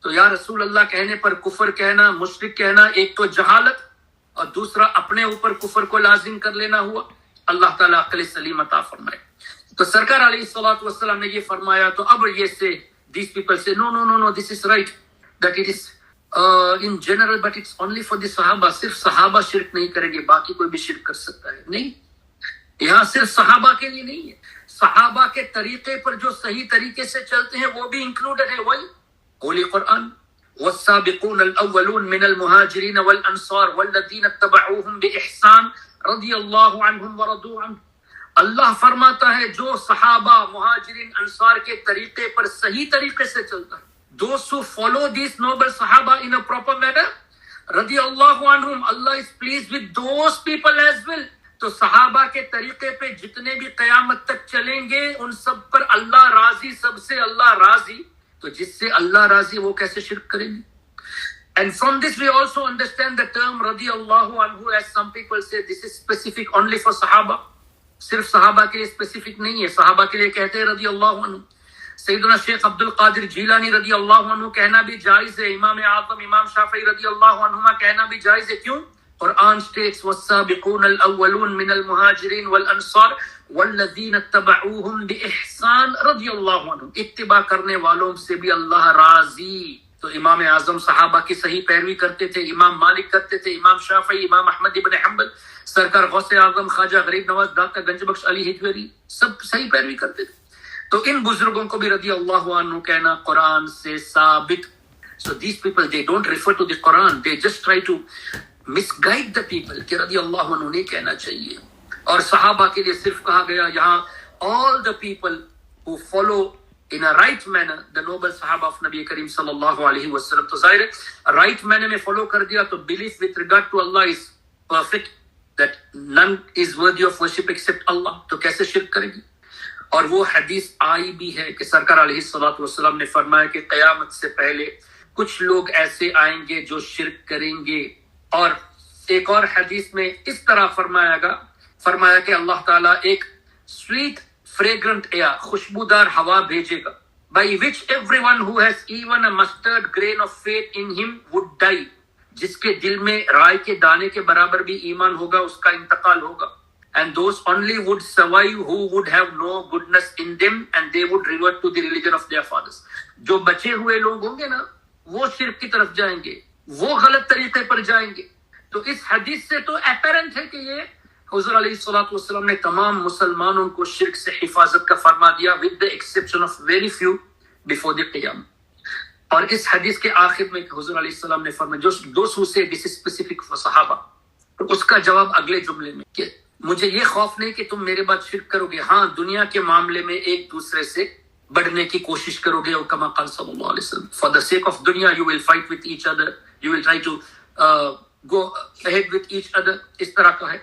तो या रसूल अल्लाह कहने पर कुफर कहना, मुशरिक कहना, एक तो जहालत और दूसरा अपने ऊपर कुफर को लाजिम कर लेना हुआ। अल्लाह ताला अक्ल सलीम अता फरमाए। तो सरकार अलैहिस्सलातु वस्सलाम ने ये फरमाया, तो अब ये से these people say no no no no, this is right that it is in general but it's only for the sahaba। सिर्फ सहाबा शिर्क नहीं करेंगे, बाकी कोई भी शिर्क कर सकता है। नहीं, यहाँ सिर्फ सहाबा के लिए नहीं है, सहाबा के तरीके पर जो सही तरीके से चलते हैं वो भी इंक्लूडेड है। वही होली कुरान, वस्साबिकून अल-अव्वलून मिनल मुहाजिरीन वल अंसार वल्लज़ीना तबअूहुम बिइहसान रज़ियल्लाहु अन्हुम व रदू अन्हु। अल्लाह फरमाता है जो सहाबा मुहाजिरीन अंसार के तरीके पर सही तरीके से चलता है, those who follow these noble sahaba in a proper manner, radiyallahu anhum, Allah is pleased with those people as well। तो सहाबा के तरीके पे जितने भी कयामत तक चलेंगे उन सब पर अल्लाह राजी, सबसे अल्लाह राजी। तो जिससे अल्लाह राजी वो कैसे शिर्क करेंगे? And from this we also understand the term radiyallahu anhu, as some people say this is specific only for sahaba। सिर्फ सहाबा के लिए स्पेसिफिक नहीं है, सहाबा के लिए कहते हैं रदी अल्लाह अन्हु। सैयदना शेख अब्दुल कादिर जीलानी रदी अल्लाह अन्हु कहना भी जायज है, इमाम आज़म इमाम शाफई रदी अल्लाह अन्हुमा कहना भी जायज है। क्यों? कुरान स्टेट्स वस्साबिकून अल-अव्वलून मिनल मुहाजिरीन वल अंसार वल्लज़ीना तबअूहुम बिइहसान रदियल्लाहु अन्हुम। इत्तिबा करने वालों से भी अल्लाह राजी। तो इमाम आज़म सहाबा की सही पैरवी करते थे, इमाम मालिक करते थे, इमाम शाफई, इमाम अहमद इब्न हंबल, सरकार गौसे आजम ख्वाजा गरीब नवाज दाता गंजबख्श अली हिजवेरी, सब सही पैरवी करते थे। तो इन बुजुर्गों को भी रदी अल्लाह अन्हु कहना कुरान से साबित। So these people they don't refer to the Quran, they just try to misguide the people कि रदी अल्लाह अन्हु नहीं कहना चाहिए। और सहाबा के लिए सिर्फ कहा गया यहाँ all the people who follow in a right manner the noble sahaba of Nabi Kareem sallallahu alaihi wasallam। तो जाहिर है right manner में follow कर दिया तो belief with regard to Allah is perfect, that none is worthy of worship except Allah। तो कैसे शिर्क करेगी? और वो हदीस आई भी है कि सरकार अलैहिस्सलातु वस्सलाम ने फरमाया कि क़यामत से पहले कुछ लोग ऐसे आएंगे जो शिर्क करेंगे। और एक और हदीस में इस तरह फरमाया कि अल्लाह ताला एक स्वीट fragrant air, खुशबूदार हवा भेजेगा, by which everyone who has even a mustard grain of faith in him would die। जिसके दिल में राई के दाने के बराबर भी ईमान होगा उसका इंतकाल होगा। and those only would survive who would have no goodness in them and they would revert to the religion of their fathers। जो बचे हुए लोग होंगे ना वो शिर्क की तरफ जाएंगे, वो गलत तरीके पर जाएंगे। तो इस हदीस से तो अपैरेंट है कि ये हुज़ूर अलैहिस्सलातु वस्सलाम ने तमाम मुसलमानों को शिर्क से हिफाजत का फरमा दिया with the exception of very few before the Qiyam. और इस हदीस के आखिर में हुज़ूर अलैहिस्सलाम ने फरमाया जो दोस हु से दिस इज स्पेसिफिक फॉर सहाबा, तो उसका जवाब अगले जुमले में कि मुझे ये खौफ नहीं कि तुम मेरे बाद शिर्क करोगे, हाँ दुनिया के मामले में एक दूसरे से बढ़ने की कोशिश करोगे। और कमा क़ाल सल्लल्लाहु अलैहि वसल्लम, फॉर द सेक ऑफ दुनिया you will fight with each other, you will try to go ahead with each other, इस तरह का है।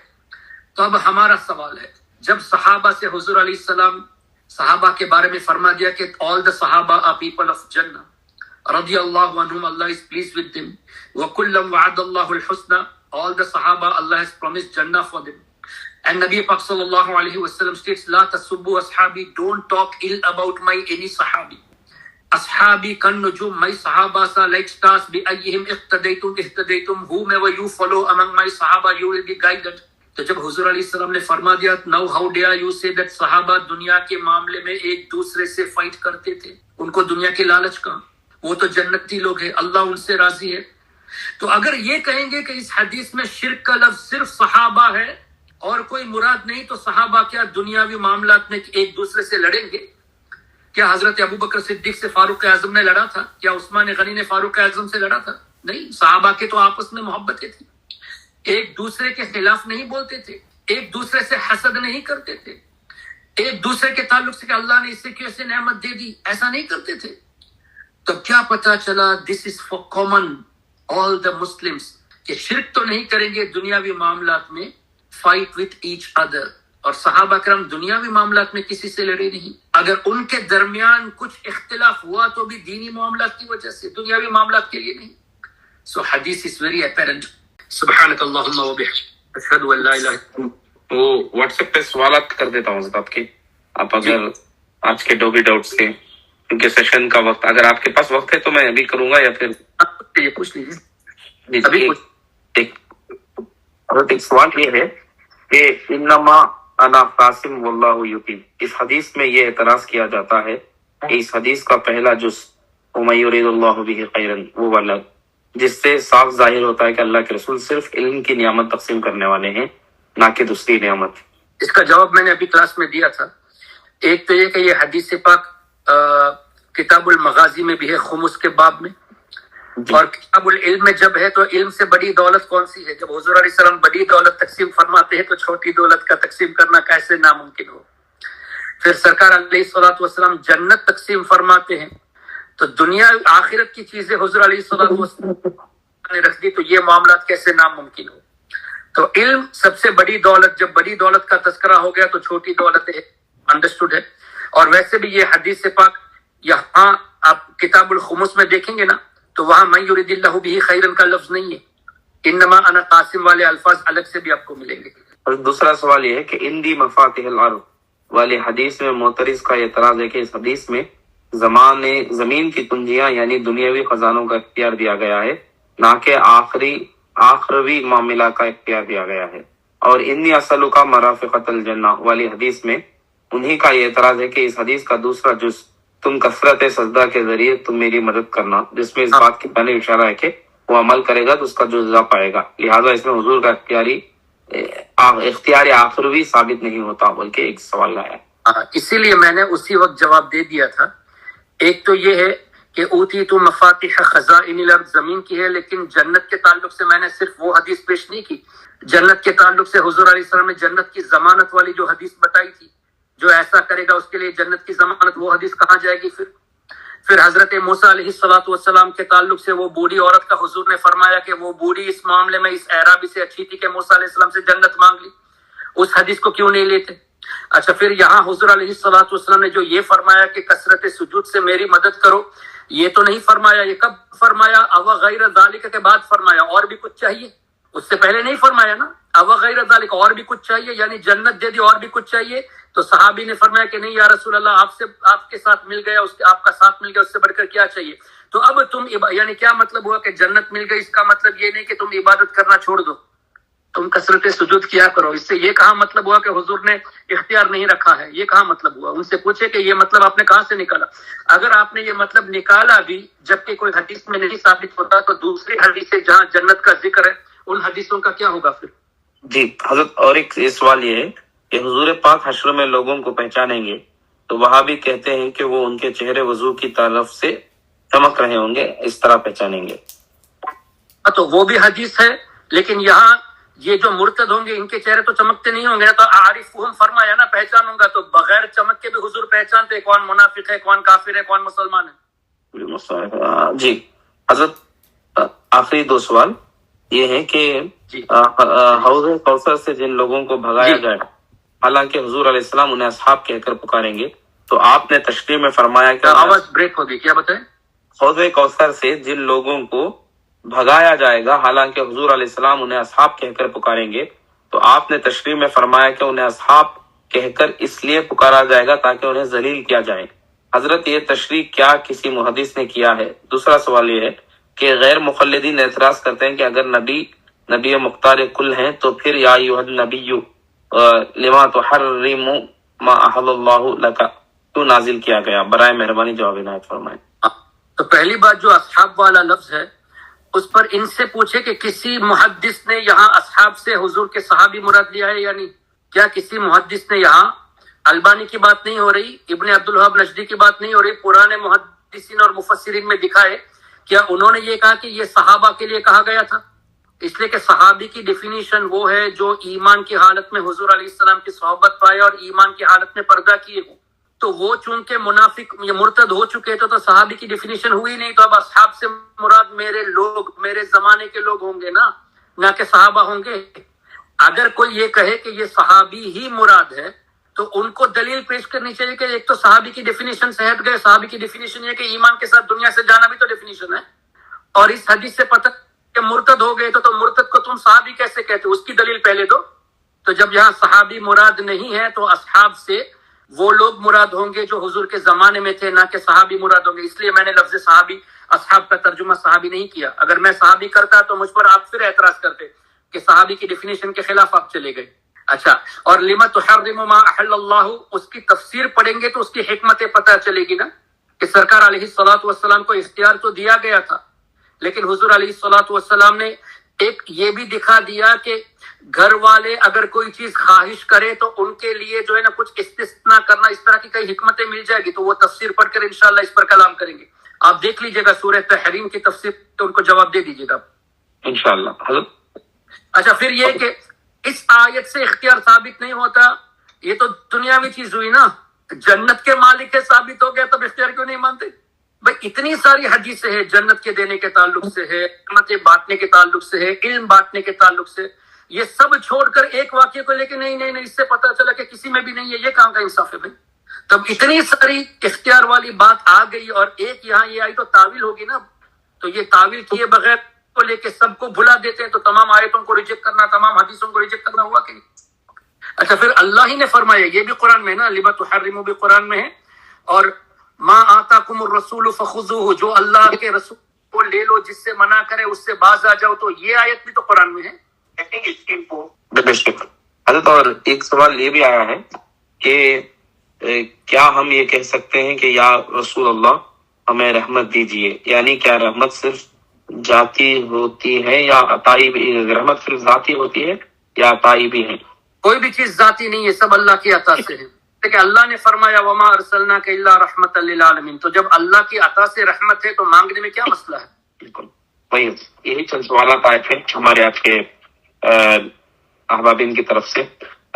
तो अब हमारा सवाल है, जब सहाबा से हुजूर अलैहिस्सलाम सहाबा के बारे में फरमा दिया कि all the sahaba are people of Jannah रदियल्लाहु अन्हुम, Allah is pleased with them, व कुल्लम वअदल्लाहुल हुस्ना, all the sahaba Allah has promised Jannah for them. And नबी पाक सल्लल्लाहु अलैहि वसल्लम स्टेट्स ला तसुब्बु अस्हाबी, don't talk ill about my any sahabi. अस्हाबी कन नुजुम, माय सहाबा सा लाइक स्टार्स, बि अय्यिहिम इक्तदैतुम इhtadaytum, whomever you follow among my sahaba you will be guided। तो जब हुजूर अलैहिस्सलाम ने फरमा दिया now how dare you say that सहाबा दुनिया के मामले में एक दूसरे से फाइट करते थे, उनको दुनिया के लालच का, वो तो जन्नती लोग हैं, अल्लाह उनसे राजी है। तो अगर ये कहेंगे कि इस हदीस में शिर्क का लफ्ज सिर्फ सहाबा है और कोई मुराद नहीं तो सहाबा क्या दुनियावी मामलात में एक दूसरे से लड़ेंगे? क्या हजरत अबू बकर सिद्दीक से फारूक आजम ने लड़ा था? क्या उस्मान गनी ने फारूक आजम से लड़ा था? नहीं, सहाबा के तो आपस में मोहब्बतें थी, एक दूसरे के खिलाफ नहीं बोलते थे, एक दूसरे से हसद नहीं करते थे, एक दूसरे के ताल्लुक से कि अल्लाह ने इससे कैसे नेमत दे दी, ऐसा नहीं करते थे। तो क्या पता चला, this is for common all the Muslims, कि शिर्क तो नहीं करेंगे दुनियावी मामलात में, फाइट विथ ईच अदर। और सहाबा करम दुनियावी मामलात में किसी से लड़े नहीं। अगर उनके दरमियान कुछ इख्तिलाफ हुआ तो भी दीनी मामलात की वजह से, दुनियावी मामलात के लिए नहीं। सो हदीस इज वेरी अपैरेंट। सुब्हानक अल्लाहुम्मा व बिहम्दिक, अशहदु अल्ला इलाहा इल्ला अंत। वो व्हाट्सएप पे सवालात कर देता हूँ आपके, आप अगर आज के डोबी डाउट्स के, क्योंकि सेशन का वक्त, अगर आपके पास वक्त है तो मैं अभी करूंगा या फिर ये पूछ लीजिए। एक सवाल ये है कि इन्नमा अना कासिम वल्लाहु युतीम, इस हदीस में ये एतराज किया जाता है कि इस हदीस का पहला जुज़ वमा युरीदुल्लाहु बिही खैरन, वो वाला जिससे साफ जाहिर होता है कि अल्लाह के रसूल सिर्फ इल्म की नियामत तकसीम करने वाले हैं, ना कि दूसरी नियामत। इसका जवाब मैंने अभी क्लास में दिया था। एक तो ये कि ये हदीस पाक किताबुल मगाजी में भी है, खुमुस के बाब में, और किताबुल इल्म में जब है तो इल्म से बड़ी दौलत कौन सी है? जब हुजूर अलैहि सलाम बड़ी दौलत तकसीम फरमाते हैं तो छोटी दौलत का तकसीम करना कैसे नामुमकिन हो? फिर सरकार अलैहि सलातु वस्सलाम जन्नत तकसीम फरमाते हैं तो दुनिया आखिरत की चीजें हुजूर अलैहि सलातु वस्सलाम ने रख दी, तो ये मामलात कैसे नामुमकिन हो? तो इल्म सबसे बड़ी दौलत, जब बड़ी दौलत का तस्करा हो गया तो छोटी दौलत है, अंडरस्टूड है। और वैसे भी ये हदीस से पाक यहाँ आप किताबुल खुमुस में देखेंगे ना, तो वहां मैं युरिदिल्लाहु बिही खैरन का लफ्ज नहीं है, इन्नमा अना कासिम वाले अल्फाज अलग से भी आपको मिलेंगे। और दूसरा सवाल ये है कि इंदी मफातिहुल अर्द वाली हदीस में मोतरिज का एतराज है कि इस हदीस में जमीन की कुंजियां यानी दुनियावी खजानों का इख्तियार दिया गया है, ना कि आखिरी मामला का इख्तियार दिया गया है। और इन्नी असलु का मराफ़िक़तुल जन्ना वाली हदीस में उन्हीं का ये एतराज है कि इस हदीस का दूसरा जुज़ तुम कसरत सजदा के जरिए तुम मेरी मदद करना, जिसमें इस बात की मैंने इशारा है कि वो अमल करेगा तो उसका जुज़ा पाएगा, लिहाजा इसमें हुजूर का इख्तियारी आखिरी साबित नहीं होता, बल्कि एक सवाल लाया। इसीलिए मैंने उसी वक्त जवाब दे दिया था। एक तो ये है कि ऊती तो मफातिह खज़ाइनिल अर्द जमीन की है, लेकिन जन्नत के ताल्लुक से मैंने सिर्फ वो हदीस पेश नहीं की। जन्नत के ताल्लुक से हुजूर अलैहि सलाम ने जन्नत की जमानत वाली जो हदीस बताई थी, जो ऐसा करेगा उसके लिए जन्नत की जमानत, वो हदीस कहाँ जाएगी? फिर हजरत मूसा अलैहिस्सलातु वस्सलाम के ताल्लुक से वो बूढ़ी औरत का हुजूर ने फरमाया कि वो बूढ़ी इस मामले में इस एराबी से अच्छी थी कि मूसा अलैहिस्सलाम से जन्नत मांग ली, उस हदीस को क्यों नहीं लेते? अच्छा, फिर यहाँ हुजूर अलैहिस्सलातु वस्सलाम ने जो ये फरमाया कि कसरत सुजूद से मेरी मदद करो, ये तो नहीं फरमाया। ये कब फरमाया? अव गैर ज़ालिका के बाद फरमाया। और भी कुछ चाहिए? उससे पहले नहीं फरमाया ना, अव गैर ज़ालिका, और भी कुछ चाहिए, यानी जन्नत दे दी और भी कुछ चाहिए। तो सहाबी ने फरमाया कि नहीं या रसूल अल्लाह, आपके साथ मिल गया, उसके आपका साथ मिल गया, उससे बढ़कर क्या चाहिए? तो अब तुम यानी क्या मतलब हुआ कि जन्नत मिल गई, इसका मतलब ये नहीं कि तुम इबादत करना छोड़ दो, तुम कसरत सुजूद किया करो। इससे ये कहाँ मतलब हुआ कि हुजूर ने इख्तियार नहीं रखा है? ये कहाँ मतलब हुआ? उनसे पूछे कि ये मतलब आपने कहाँ से निकाला? अगर आपने ये मतलब निकाला भी जबकि कोई हदीस में नहीं साबित होता, तो दूसरी हदीस से जहाँ जन्नत का जिक्र है उन हदीसों का क्या होगा फिर? जी हजरत, और एक सवाल ये है कि हुजूर पाक हश्र में लोगों को पहचानेंगे, तो वहां भी कहते हैं कि वो उनके चेहरे वजू की तरफ से चमक रहे होंगे, इस तरह पहचानेंगे। तो वो भी हदीस है, लेकिन यहाँ ये जो मुर्तद होंगे इनके चेहरे तो चमकते नहीं होंगे ना। तो आरिफुहुम फरमाया ना, पहचानूंगा, तो बगैर चमक के भी हुजूर पहचानते कौन मुनाफिक है, कौन काफिर है, कौन मुसलमान है। जी हजरत, आखिरी दो सवाल ये है कि हौज़ कौसर से जिन लोगों को भगाया जाए, हालांकि हुजूर अलैहिस्सलाम उन्हें अस्हाब कहकर पुकारेंगे, तो आपने तशरीह में फरमाया कि आवाज ब्रेक हो गई, क्या बताएं? हौज़ कौसर से जिन लोगों को भगाया जाएगा, हालांकि हुजूर अलैहिस्सलाम उन्हें अस्हाब कहकर पुकारेंगे, तो आपने तशरीह में फरमाया कि उन्हें अस्हाब कहकर इसलिए पुकारा जाएगा ताकि उन्हें जलील किया जाए। हजरत, ये तशरीह क्या किसी मुहद्दिस ने किया है? दूसरा सवाल ये है कि गैर मुखल्लिदीन एतराज करते हैं कि अगर नबी मुख्तार कुल हैं, तो फिर या अय्युहन नबिय्यु लिमा तुहर्रिमु मा अहल्लल्लाहु लका क्यों नाजिल किया गया? बराए मेहरबानी जवाब इनायत फरमाएं। तो पहली बात, जो अस्हाब वाला लफ्ज है उस पर इनसे पूछे कि किसी मुहद्दिस ने यहाँ असहाब से हुजूर के सहाबी मुराद लिया है या नहीं। क्या किसी मुहद्दिस ने यहाँ, अलबानी की बात नहीं हो रही, इब्ने अब्दुल वहाब नजदी की बात नहीं हो रही, पुराने मुहद्दिसीन और मुफस्सिरीन में दिखाए क्या उन्होंने ये कहा कि ये सहाबा के लिए कहा गया था? इसलिए कि सहाबी की डेफिनेशन वो है जो ईमान की हालत में हुजूर अलैहिस्सलाम की सोहबत पाए और ईमान की हालत में पर्दा किए हो। तो वो चूंकि मुनाफिक या मुर्तद हो चुके थे तो सहाबी की डेफिनेशन हुई नहीं, तो अब असहाब से मुराद मेरे लोग, मेरे जमाने के लोग होंगे ना कि सहाबा होंगे। अगर कोई ये कहे कि ये सहाबी ही मुराद है तो उनको दलील पेश करनी चाहिए कि एक तो सहाबी की डेफिनेशन से हट गए। सहाबी की डेफिनेशन ये कि ईमान के साथ दुनिया से जाना भी तो डेफिनेशन है, और इस हदीस से पता कि मुर्तद हो गए तो मुर्तद को तुम सहाबी कैसे कहते हो? उसकी दलील पहले दो। तो जब यहाँ सहाबी मुराद नहीं है तो असहाब से वो लोग मुराद होंगे जो हुजूर के जमाने में थे, ना कि सहाबी मुराद होंगे। इसलिए मैंने लफ्ज सहाबी असहाब का तर्जुमा सहाबी नहीं किया। अगर मैं सहाबी करता तो मुझ पर आप फिर एतराज करते कि सहाबी की डेफिनेशन के खिलाफ आप चले गए। अच्छा, और लिमा तुहर्रिमु मा अहल्लल्लाहु, उसकी तफसीर पढ़ेंगे तो उसकी हिकमतें पता चलेगी ना कि सरकार अलैहिस्सलातु वस्सलाम को इख्तियार तो दिया गया था, लेकिन हुजूर अलैहिस्सलातु वस्सलाम ने एक ये भी दिखा दिया कि घर वाले अगर कोई चीज ख्वाहिश करे तो उनके लिए जो है ना कुछ इस्तिस्ना करना, इस तरह की कई हिकमतें मिल जाएगी। तो वो तफसीर पढ़कर इंशाल्लाह इस पर कलाम करेंगे। आप देख लीजिएगा सूरह तहरीम की तफसीर, तो उनको जवाब दे दीजिएगा इंशाल्लाह। अच्छा, फिर ये कि इस आयत से इख्तियार साबित नहीं होता, ये तो दुनियावी चीज हुई ना। जन्नत के मालिक है साबित हो गया, तब इख्तियार क्यों नहीं मानते भाई? इतनी सारी हदीसें हैं जन्नत के देने के ताल्लुक से है, रहमतें बांटने के ताल्लुक से है, इल्म बांटने के ताल्लुक से। ये सब छोड़कर एक वाक्य को लेके नहीं, इससे पता चला कि किसी में भी नहीं है, ये कहां का इंसाफ है भाई? तब इतनी सारी इख्तियार वाली बात आ गई और एक यहाँ ये आई तो तावील होगी ना। तो ये तावील किए बगैर को लेके सबको भुला देते हैं, तो तमाम आयतों को रिजेक्ट करना, तमाम हदीसों को रिजेक्ट करना हुआ कि नहीं? अच्छा, फिर अल्लाह ही ने फरमाया, ये भी कुरान में है ना, लिमा तुहर्रिमु भी कुरान में है, और मा आताकुमुर रसूलु फखुज़ूहु, जो अल्लाह के रसूल को ले लो, जिससे मना करे उससे बाज आ जाओ। तो ये आयत भी तो कुरान में है। और एक सवाल ये भी आया है कि क्या हम ये कह सकते हैं कि या रसूल अल्लाह हमें रहमत दीजिए, यानी क्या रहमत सिर्फ जाती होती है या अताई भी? रहमत सिर्फ जाती होती है या अताई भी है? कोई भी चीज जाती नहीं है, सब अल्लाह की अता से है। देखिए, अल्लाह ने फरमाया वमा अरसलनाका इल्ला रहमतल लिल आलमीन। तो जब अल्लाह की अता से रहमत है तो मांगने में क्या मसला है? बिल्कुल वही, यही चंद सवाल आए थे हमारे आपके अहबाबिन की तरफ से।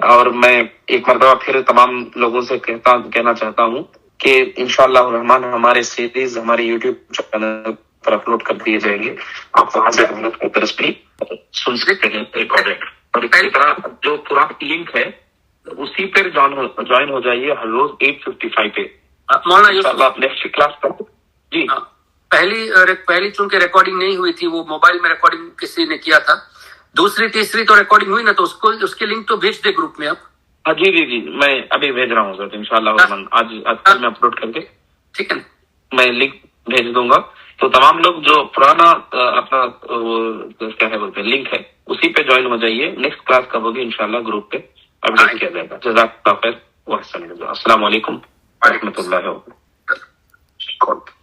और मैं एक मरतबा फिर तमाम लोगों से कहना चाहता हूँ कि इंशाअल्लाह रहमान हमारे सीरीज हमारे यूट्यूब चैनल पर अपलोड कर दिए जाएंगे। आप वहां से हम लोग की तरफ भी सुन सकते हैं रिकॉर्डेड। और इसी तरह जो पुराना लिंक है उसी पर ज्वाइन हो जाइए हर रोज 8:55 पे। मौलाना नेक्स्ट क्लास पर जी। पहली चूंकि रिकॉर्डिंग नहीं हुई थी, वो मोबाइल में रिकॉर्डिंग किसी ने किया था। दूसरी तीसरी तो रिकॉर्डिंग हुई ना, तो उसकी लिंक तो भेज दे ग्रुप में आप। हाँ जी, मैं अभी भेज रहा हूँ सर इंशाल्लाह। आज कल में अपलोड करके, ठीक है, मैं लिंक भेज दूंगा। तो तमाम लोग जो पुराना अपना क्या है बोलते हैं लिंक है, उसी पे ज्वाइन हो जाइए। नेक्स्ट क्लास कब होगी इंशाल्लाह ग्रुप पे अपडेट किया जाएगा। जज़ाकल्लाह खैर व अस्सलाम वालेकुम व रहमतुल्लाहि व बरकातहू।